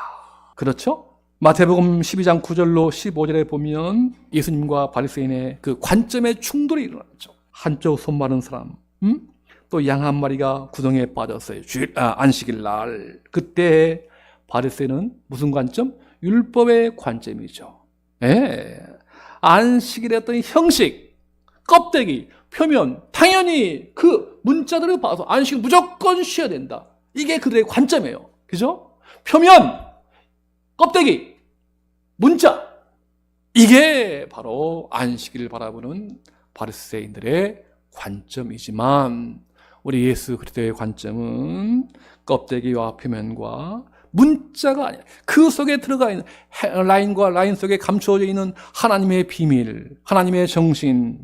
그렇죠? 마태복음 12장 9절로 15절에 보면 예수님과 바리새인의 그 관점의 충돌이 일어났죠. 한쪽 손 마른 사람, 또 양 한 마리가 구덩이에 빠졌어요. 안식일 날. 그때 바리새인은 무슨 관점? 율법의 관점이죠. 안식일에 어떤 형식, 껍데기, 표면, 당연히 그 문자들을 봐서 안식일 무조건 쉬어야 된다. 이게 그들의 관점이에요. 그죠? 표면, 껍데기, 문자. 이게 바로 안식일을 바라보는 바리새인들의 관점이지만 우리 예수 그리스도의 관점은 껍데기와 표면과 문자가 아니라 그 속에 들어가 있는 라인과 라인 속에 감추어져 있는 하나님의 비밀, 하나님의 정신,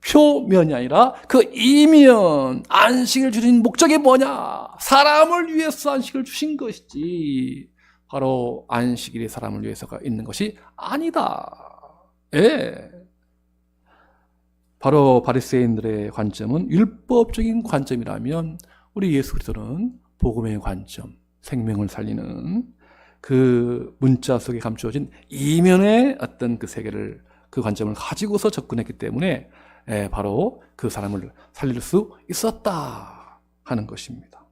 표면이 아니라 그 이면 안식을 주신 목적이 뭐냐? 사람을 위해서 안식을 주신 것이지 바로 안식일이 사람을 위해서가 있는 것이 아니다. 바로 바리새인들의 관점은 율법적인 관점이라면 우리 예수 그리스도는 복음의 관점, 생명을 살리는 그 문자 속에 감추어진 이면의 어떤 그 세계를 그 관점을 가지고서 접근했기 때문에 바로 그 사람을 살릴 수 있었다 하는 것입니다.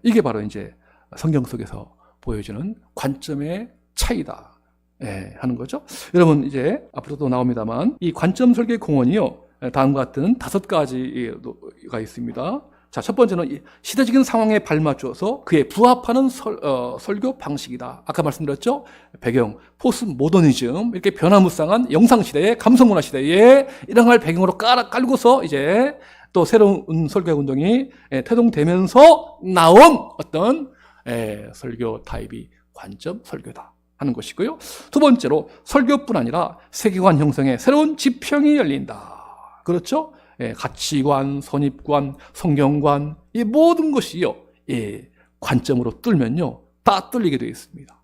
이게 바로 이제 성경 속에서 보여주는 관점의 차이다 하는 거죠. 여러분 이제 앞으로도 나옵니다만 이 관점 설계 공헌이요 다음과 같은 5가지가 있습니다. 자, 첫 번째는 시대적인 상황에 발맞춰서 그에 부합하는 설교 방식이다. 아까 말씀드렸죠? 배경, 포스트 모더니즘, 이렇게 변화무쌍한 영상시대에, 감성문화 시대에 이런 걸 배경으로 깔고서 이제 또 새로운 설교 운동이 태동되면서 나온 어떤 설교 타입이 관점 설교다 하는 것이고요. 두 번째로 설교뿐 아니라 세계관 형성에 새로운 지평이 열린다. 그렇죠? 가치관, 선입관, 성경관, 이 모든 것이요, 관점으로 뚫면요, 다 뚫리게 되어 있습니다.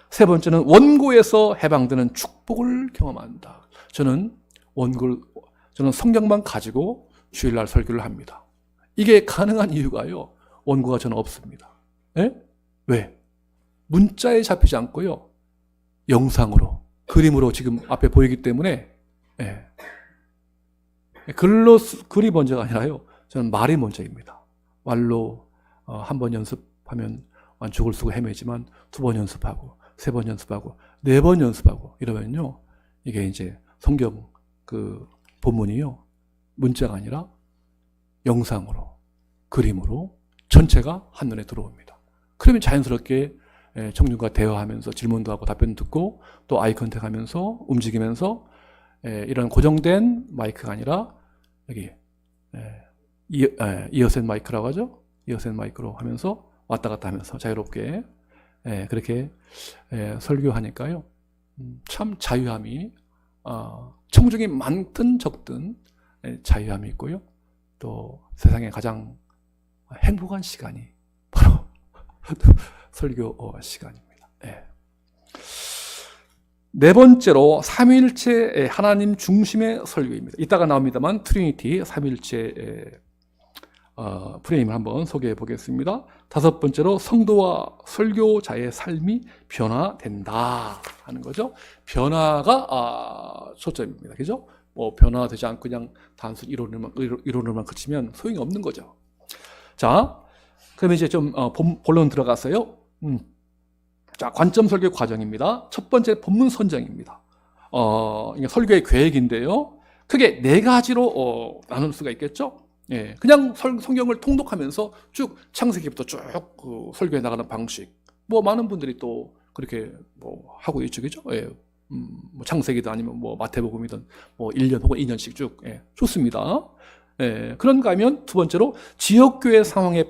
세 번째는 원고에서 해방되는 축복을 경험한다. 저는 성경만 가지고 주일날 설교를 합니다. 이게 가능한 이유가요, 원고가 저는 없습니다. 왜? 문자에 잡히지 않고요, 영상으로, 그림으로 지금 앞에 보이기 때문에, 글이 먼저가 아니라요, 저는 말이 먼저입니다. 말로 한 번 연습하면 완축을 쓰고 헤매지만 두 번 연습하고 3번 연습하고 4번 연습하고 이러면요, 이게 이제 성경 그 본문이요, 문자가 아니라 영상으로, 그림으로 전체가 한눈에 들어옵니다. 그러면 자연스럽게 청중과 대화하면서 질문도 하고 답변도 듣고 또 아이 컨택하면서 움직이면서 이런 고정된 마이크가 아니라 여기 이어셋 마이크라고 하죠. 이어셋 마이크로 하면서 왔다 갔다 하면서 자유롭게 그렇게 설교하니까요, 참 자유함이, 청중이 많든 적든 자유함이 있고요, 또 세상에 가장 행복한 시간이 바로 설교 시간입니다. 네 번째로 삼위일체 하나님 중심의 설교입니다. 이따가 나옵니다만 트리니티 삼위일체 프레임을 한번 소개해 보겠습니다. 다섯 번째로 성도와 설교자의 삶이 변화된다 하는 거죠. 변화가 초점입니다. 그죠? 뭐 변화되지 않고 그냥 단순 이론으로만 그치면 소용이 없는 거죠. 자, 그러면 이제 좀 본론 들어갔어요. 자, 관점 설교 과정입니다. 첫 번째 본문 선정입니다. 이게 설교의 계획인데요, 크게 네 가지로 나눌 수가 있겠죠. 그냥 성경을 통독하면서 쭉 창세기부터 쭉 설교해 나가는 방식, 뭐 많은 분들이 또 그렇게 뭐 하고 있죠, 그죠? 뭐 창세기도 아니면 뭐 마태복음이든 뭐 1년 혹은 2년씩 쭉 좋습니다. 그런가 하면 두 번째로 지역교회 상황에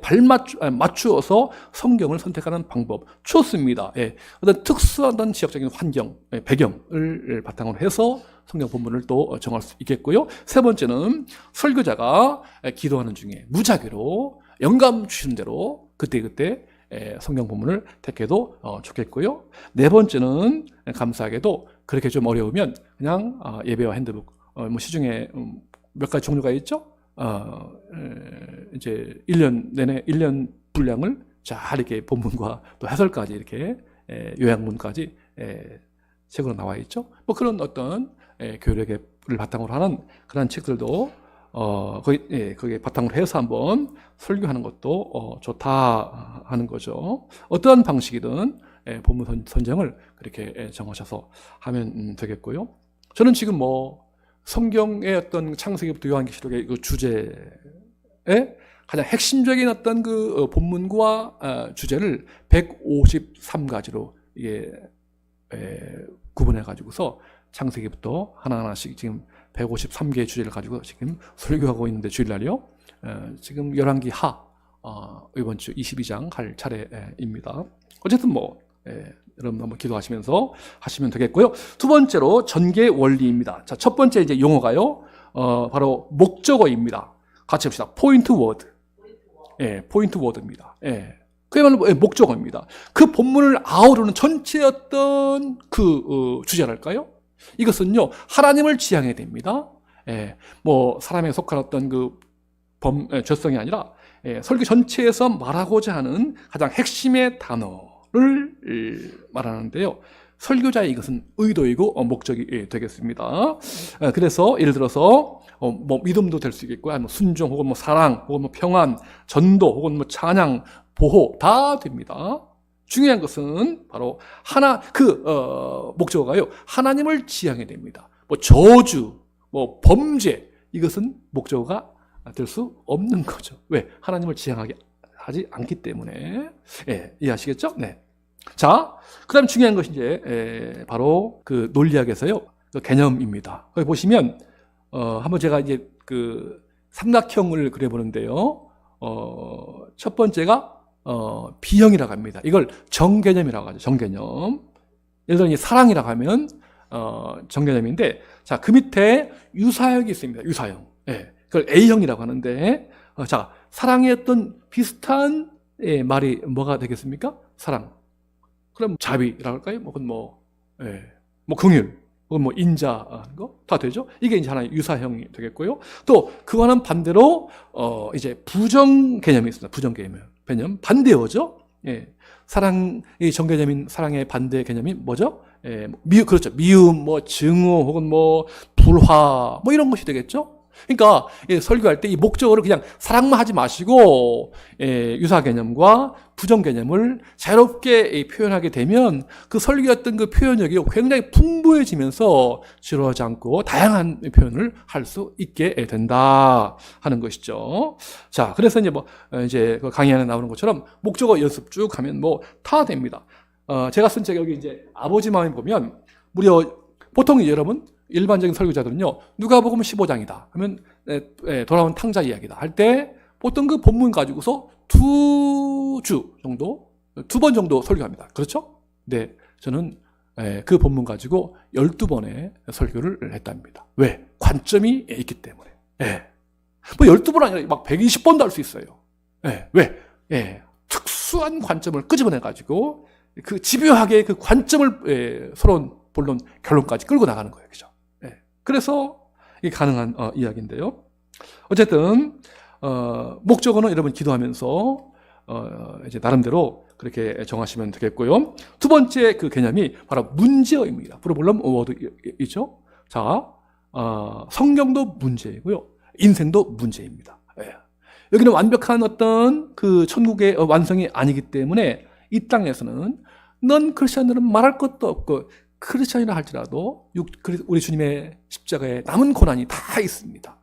맞추어서 성경을 선택하는 방법 좋습니다. 어떤 특수한 지역적인 환경, 배경을 바탕으로 해서 성경 본문을 또 정할 수 있겠고요. 세 번째는 설교자가 기도하는 중에 무작위로 영감 주시는 대로 그때그때 성경 본문을 택해도 좋겠고요. 네 번째는 감사하게도 그렇게 좀 어려우면 그냥 예배와 핸드북, 뭐 시중에 몇 가지 종류가 있죠. 이제 1년 내내 1년 분량을 잘 이렇게 본문과 또 해설까지 이렇게 요약문까지 책으로 나와 있죠. 뭐 그런 어떤 교육을 바탕으로 하는 그런 책들도 거기에 바탕으로 해서 한번 설교하는 것도 좋다 하는 거죠. 어떠한 방식이든 본문 선정을 그렇게 정하셔서 하면 되겠고요. 저는 지금 뭐 성경의 어떤 창세기부터 요한계시록의 그 주제에 가장 핵심적인 어떤 그 본문과 주제를 153가지로 이게 구분해 가지고서 창세기부터 하나하나씩 지금 153개의 주제를 가지고 지금 설교하고 있는데, 주일날이요. 지금 열왕기 하 이번 주 22장 할 차례입니다. 어쨌든 뭐 여러분 한번 기도하시면서 하시면 되겠고요. 두 번째로 전개 원리입니다. 자, 첫 번째 이제 용어가요, 바로 목적어입니다. 같이 봅시다. 포인트 워드. 포인트 워드입니다. 그야말로 목적어입니다. 그 본문을 아우르는 전체 어떤 그 주제랄까요? 이것은요, 하나님을 지향해야 됩니다. 뭐 사람에 속한 어떤 그 죄성이 아니라 설교 전체에서 말하고자 하는 가장 핵심의 단어를 말하는데요, 설교자의 이것은 의도이고 목적이 되겠습니다. 그래서 예를 들어서 뭐 믿음도 될 수 있겠고요, 아니면 순종 혹은 뭐 사랑 혹은 뭐 평안, 전도 혹은 뭐 찬양, 보호 다 됩니다. 중요한 것은 바로 목적어가요, 하나님을 지향해야 됩니다. 뭐 저주, 뭐 범죄, 이것은 목적어가 될 수 없는 거죠. 왜? 하나님을 지향하지 않기 때문에. 이해하시겠죠? 네. 자, 그 다음 중요한 것이 이제 바로 그 논리학에서요, 그 개념입니다. 거기 보시면 한번 제가 이제 그 삼각형을 그려보는데요, 첫 번째가 비형이라고 합니다. 이걸 정개념이라고 하죠. 정개념. 예를 들어 사랑이라고 하면 정개념인데, 자, 그 밑에 유사형이 있습니다. 유사형. 그걸 A형이라고 하는데, 자, 사랑의 어떤 비슷한 말이 뭐가 되겠습니까? 사랑. 그럼 자비라고 할까요? 혹은 뭐 긍휼, 혹은 뭐 인자하는 거 다 되죠. 이게 이제 하나의 유사형이 되겠고요. 또 그와는 반대로 이제 부정 개념이 있습니다. 부정 개념, 반대어죠. 사랑의 정개념인 사랑의 반대 개념이 뭐죠? 그렇죠. 미움, 뭐 증오, 혹은 뭐 불화, 뭐 이런 것이 되겠죠. 그러니까 설교할 때 이 목적어를 그냥 사랑만 하지 마시고 유사 개념과 부정 개념을 자유롭게 표현하게 되면 그 설교했던 그 표현력이 굉장히 풍부해지면서 지루하지 않고 다양한 표현을 할 수 있게 된다 하는 것이죠. 자, 그래서 이제 그 강의 안에 나오는 것처럼 목적어 연습 쭉 하면 다 됩니다. 제가 쓴 책 여기 이제 아버지 마음에 보면 무려 보통 여러분 일반적인 설교자들은요, 누가복음 15장이다 하면 돌아온 탕자 이야기다 할 때 보통 그 본문 가지고서 두 번 정도 설교합니다. 그렇죠? 네, 저는 그 본문 가지고 12번의 설교를 했답니다. 왜? 관점이 있기 때문에. 12번 아니라 막 120번도 할 수 있어요. 왜? 특수한 관점을 끄집어내가지고 그 집요하게 그 관점을 서론, 본론, 결론까지 끌고 나가는 거예요. 그죠? 그래서 이게 가능한 이야기인데요. 어쨌든 목적어는 여러분 기도하면서 이제 나름대로 그렇게 정하시면 되겠고요. 두 번째 그 개념이 바로 문제어입니다. 프로블럼 워드 있죠. 자, 성경도 문제이고요, 인생도 문제입니다. 여기는 완벽한 어떤 그 천국의 완성이 아니기 때문에 이 땅에서는 넌 크리스천들은 말할 것도 없고 크리스천이라 할지라도 우리 주님의 십자가에 남은 고난이 다 있습니다.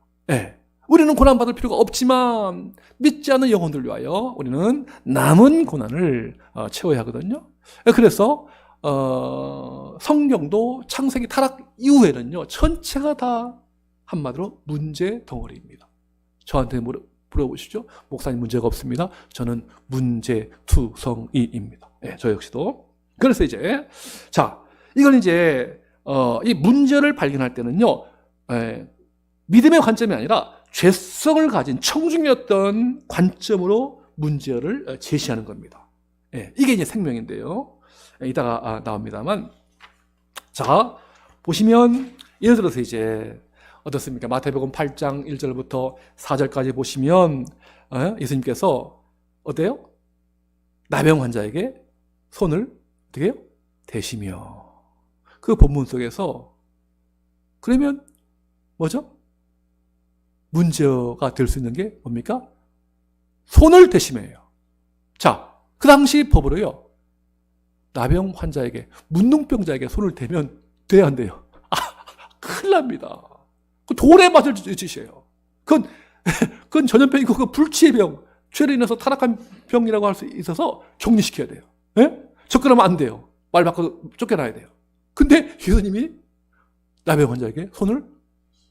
우리는 고난받을 필요가 없지만 믿지 않는 영혼들 위하여 우리는 남은 고난을 채워야 하거든요. 그래서 성경도 창세기 타락 이후에는요, 전체가 다 한마디로 문제 덩어리입니다. 저한테 물어보시죠. 목사님 문제가 없습니다. 저는 문제투성이입니다. 저 역시도. 그래서 이제 이걸 이제 이 문제를 발견할 때는요, 믿음의 관점이 아니라 죄성을 가진 청중의 어떤 관점으로 문제를 제시하는 겁니다. 이게 이제 생명인데요. 이따가 나옵니다만, 자, 보시면 예를 들어서 이제 어떻습니까? 마태복음 8장 1절부터 4절까지 보시면 예수님께서 어때요? 나병 환자에게 손을 어떻게 해요? 대시며, 그 본문 속에서 그러면 뭐죠? 문제가 될 수 있는 게 뭡니까? 손을 대심해요. 자, 그 당시 법으로요, 나병 환자에게, 문둥병자에게 손을 대면 돼야 한대요. 큰일 납니다. 그 돌에 맞을 짓이에요. 그건 전염병이고 그 불치의 병, 죄로 인해서 타락한 병이라고 할 수 있어서 격리시켜야 돼요. 접근하면 안 돼요. 말 바꿔서 쫓겨나야 돼요. 근데 예수님이 나병 환자에게 손을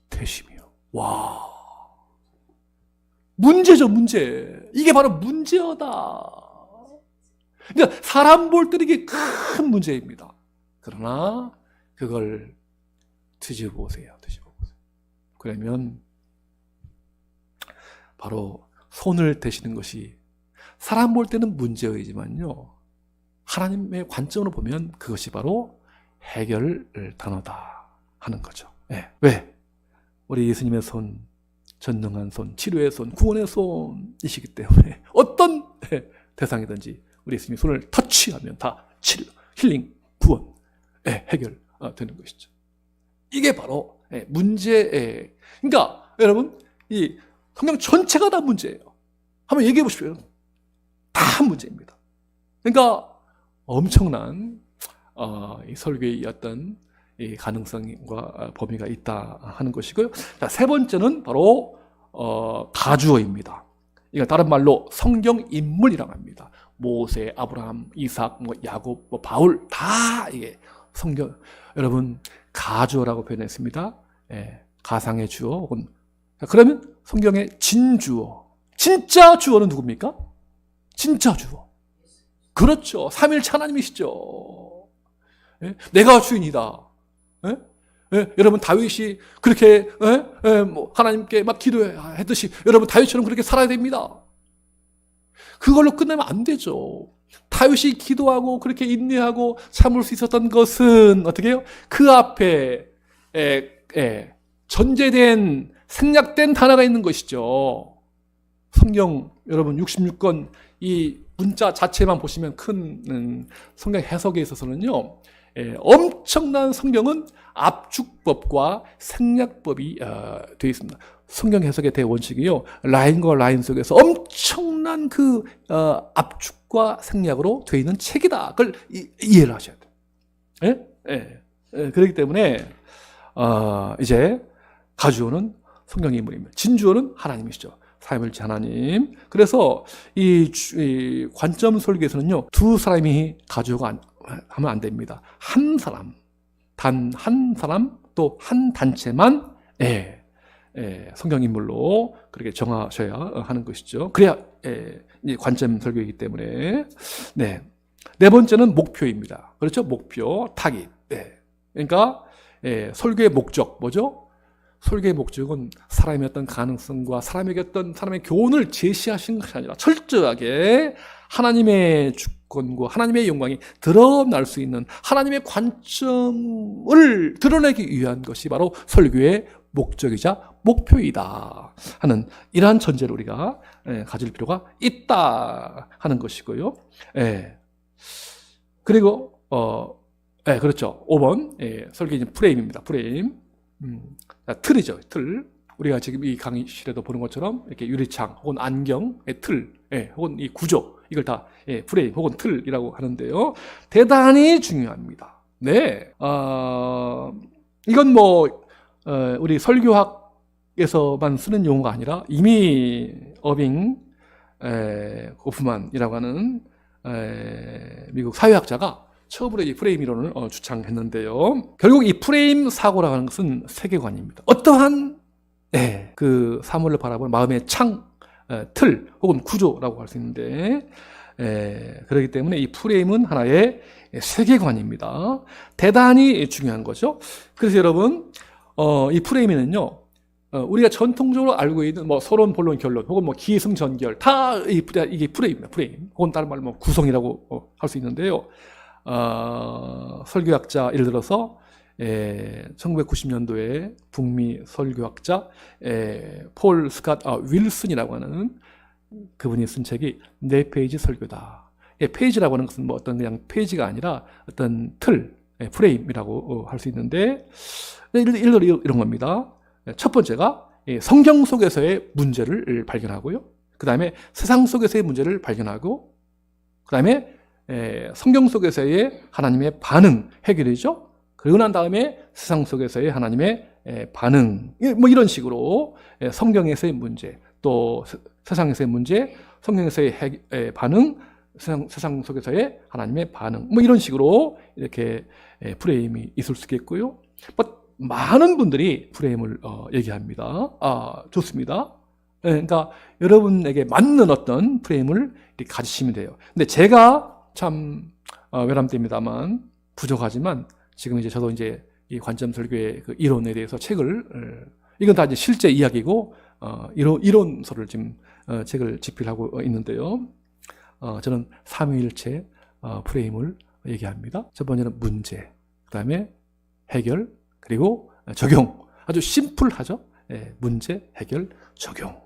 대시며, 와, 문제죠, 문제. 이게 바로 문제어다. 그러니까 사람 볼 때는 이게 큰 문제입니다. 그러나 그걸 뒤집어 보세요. 그러면 바로 손을 대시는 것이 사람 볼 때는 문제이지만요, 하나님의 관점으로 보면 그것이 바로 해결 단어다 하는 거죠. 왜? 우리 예수님의 손, 전능한 손, 치료의 손, 구원의 손이시기 때문에 어떤 대상이든지 우리 예수님이 손을 터치하면 다 치료, 힐링, 구원, 해결 되는 것이죠. 이게 바로 문제. 그러니까 여러분, 이 성경 전체가 다 문제예요. 한번 얘기해 보십시오. 다 문제입니다. 그러니까 엄청난 이 설교의 어떤 이 가능성과 범위가 있다 하는 것이고요. 자, 세 번째는 바로 가주어입니다. 이거 다른 말로 성경 인물이라고 합니다. 모세, 아브라함, 이삭, 야곱, 바울 다 이게 성경. 여러분, 가주어라고 표현했습니다. 가상의 주어 혹은, 그러면 성경의 진주어, 진짜 주어는 누굽니까? 진짜 주어. 그렇죠. 삼일체 하나님이시죠. 내가 주인이다. 여러분, 다윗이 그렇게 하나님께 막 기도했듯이 여러분 다윗처럼 그렇게 살아야 됩니다. 그걸로 끝내면 안 되죠. 다윗이 기도하고 그렇게 인내하고 참을 수 있었던 것은 어떻게 해요? 그 앞에 전제된, 생략된 단어가 있는 것이죠. 성경 여러분 66권 이 문자 자체만 보시면 큰 성경 해석에 있어서는요, 엄청난 성경은 압축법과 생략법이 되어 있습니다. 성경 해석의 대원칙이요. 라인과 라인 속에서 엄청난 그 압축과 생략으로 되어 있는 책이다. 그걸 이해를 하셔야 돼요. 예? 예. 예. 그렇기 때문에 이제 가주어는 성경 인물입니다. 진주어는 하나님이시죠. 삼위일체 하나님. 그래서 이 관점 설교에서는요, 두 사람이 가주어가 하면 안 됩니다. 한 사람, 단 한 사람, 또 한 단체만 성경 인물로 그렇게 정하셔야 하는 것이죠. 그래야 관점 설교이기 때문에. 네 번째는 목표입니다. 그렇죠? 목표, 타깃. 그러니까 설교의 목적 뭐죠? 설교의 목적은 사람의 어떤 가능성과 사람에게 어떤 사람의 교훈을 제시하신 것이 아니라 철저하게 하나님의 주권과 하나님의 영광이 드러날 수 있는 하나님의 관점을 드러내기 위한 것이 바로 설교의 목적이자 목표이다 하는 이러한 전제를 우리가 가질 필요가 있다 하는 것이고요. 그리고 그렇죠. 5번 설교의 프레임입니다. 프레임. 틀이죠. 틀. 우리가 지금 이 강의실에도 보는 것처럼 이렇게 유리창 혹은 안경의 틀, 혹은 이 구조, 이걸 다 프레임 혹은 틀이라고 하는데요. 대단히 중요합니다. 네, 이건 뭐 우리 설교학에서만 쓰는 용어가 아니라 이미 어빙 고프만이라고 하는 미국 사회학자가 처음으로 이 프레임 이론을 주창했는데요. 결국 이 프레임 사고라고 하는 것은 세계관입니다. 어떠한 그 사물을 바라보는 마음의 창, 틀 혹은 구조라고 할 수 있는데, 그렇기 때문에 이 프레임은 하나의 세계관입니다. 대단히 중요한 거죠. 그래서 여러분, 이 프레임에는요, 우리가 전통적으로 알고 있는 뭐 서론, 본론, 결론 혹은 뭐 기승전결 다 이게 프레임입니다. 프레임 혹은 다른 말로 뭐 구성이라고 할 수 있는데요. 설교학자, 예를 들어서 1990년도에 북미 설교학자 폴 스캇 윌슨이라고 하는 그분이 쓴 책이 4페이지 설교다. 페이지라고 하는 것은 뭐 어떤 그냥 페이지가 아니라 어떤 틀, 프레임이라고 할 수 있는데, 예를 들어 이런 겁니다. 첫 번째가 성경 속에서의 문제를 발견하고요. 그 다음에 세상 속에서의 문제를 발견하고, 그 다음에 성경 속에서의 하나님의 반응, 해결이죠. 그리고 난 다음에 세상 속에서의 하나님의 반응, 뭐 이런 식으로 성경에서의 문제, 또 세상에서의 문제, 성경에서의 반응, 세상 속에서의 하나님의 반응, 뭐 이런 식으로 이렇게 프레임이 있을 수 있겠고요. 많은 분들이 프레임을 얘기합니다. 좋습니다. 그러니까 여러분에게 맞는 어떤 프레임을 이렇게 가지시면 돼요. 근데 제가 참 외람됩니다만 부족하지만 지금 이제 저도 이제 이 관점 설교의 그 이론에 대해서 책을 이건 다 이제 실제 이야기고 이론서를 지금 책을 집필하고 있는데요. 저는 삼위일체 프레임을 얘기합니다. 첫 번째는 문제, 그다음에 해결, 그리고 적용. 아주 심플하죠. 문제, 해결, 적용.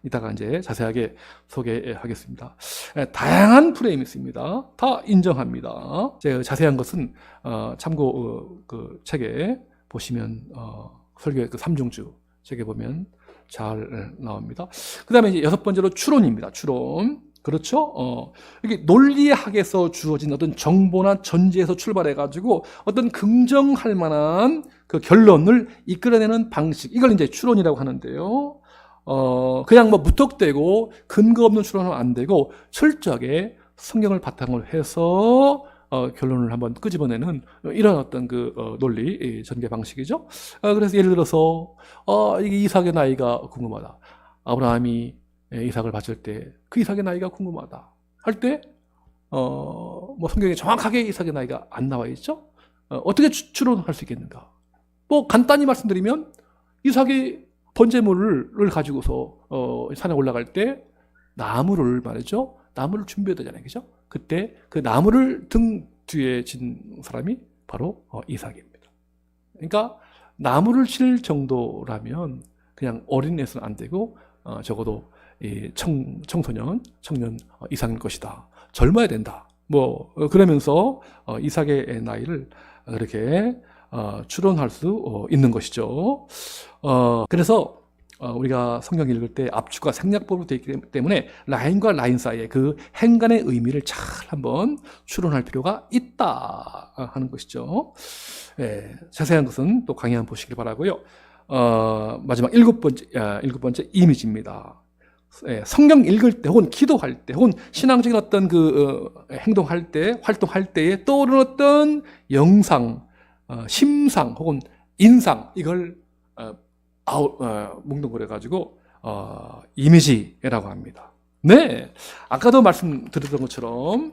이따가 이제 자세하게 소개하겠습니다. 다양한 프레임이 있습니다. 다 인정합니다. 제가 자세한 것은 참고 그 책에 보시면 설교의 그 3중주 책에 보면 잘 나옵니다. 그 다음에 이제 6번째로 추론입니다. 추론. 그렇죠? 이게 논리학에서 주어진 어떤 정보나 전제에서 출발해가지고 어떤 긍정할 만한 그 결론을 이끌어내는 방식. 이걸 이제 추론이라고 하는데요. 그냥 뭐 무턱대고 근거 없는 추론하면 안 되고 철저하게 성경을 바탕으로 해서 결론을 한번 끄집어내는 이런 어떤 그 논리 전개 방식이죠. 그래서 예를 들어서 이게 이삭의 나이가 궁금하다. 아브라함이 이삭을 바칠 때 그 이삭의 나이가 궁금하다 할 때 뭐 성경에 정확하게 이삭의 나이가 안 나와 있죠. 어떻게 추론할 수 있겠는가? 뭐 간단히 말씀드리면 이삭이 번제물을 가지고서 산에 올라갈 때 나무를 말이죠. 나무를 준비해야 되잖아요. 그죠? 그때 그 나무를 등 뒤에 진 사람이 바로 이삭입니다. 그러니까 나무를 칠 정도라면 그냥 어린애는 안 되고 적어도 이 청년 이삭일 것이다. 젊어야 된다. 뭐 그러면서 이삭의 나이를 그렇게 추론할 수 있는 것이죠. 그래서 우리가 성경 읽을 때 압축과 생략법으로 되어 있기 때문에 라인과 라인 사이에 그 행간의 의미를 잘 한번 추론할 필요가 있다 하는 것이죠. 예, 자세한 것은 또 강의 한번 보시길 바라고요. 마지막 일곱 번째 이미지입니다. 예, 성경 읽을 때 혹은 기도할 때 혹은 신앙적인 어떤 행동할 때 활동할 때에 떠오르는 어떤 영상, 심상 혹은 인상 이걸 뭉뚱그려 가지고 이미지라고 합니다. 네, 아까도 말씀드렸던 것처럼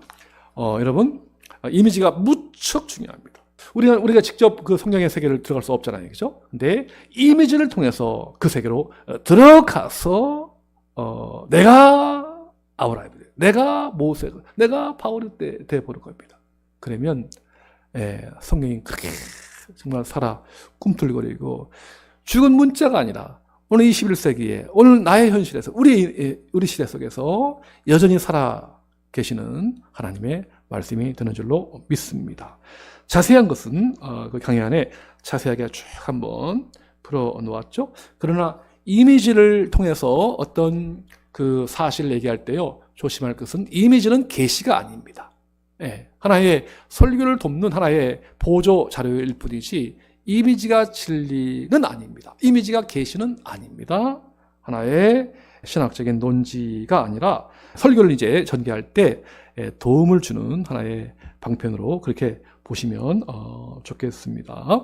여러분 이미지가 무척 중요합니다. 우리가 직접 그 성경의 세계를 들어갈 수 없잖아요, 그렇죠? 근데 이미지를 통해서 그 세계로 들어가서 내가 아브라함이 돼요. 내가 모세, 내가 바울이 돼 버릴 겁니다. 그러면 성경이 그렇게 정말 살아 꿈틀거리고 죽은 문자가 아니라 오늘 21세기에 오늘 나의 현실에서 우리 시대 속에서 여전히 살아 계시는 하나님의 말씀이 되는 줄로 믿습니다. 자세한 것은 그 강의 안에 자세하게 쭉 한번 풀어 놓았죠. 그러나 이미지를 통해서 어떤 그 사실을 얘기할 때요, 조심할 것은 이미지는 계시가 아닙니다. 하나의 설교를 돕는 하나의 보조 자료일 뿐이지 이미지가 진리는 아닙니다. 이미지가 계시는 아닙니다. 하나의 신학적인 논지가 아니라 설교를 이제 전개할 때 도움을 주는 하나의 방편으로 그렇게 보시면 좋겠습니다.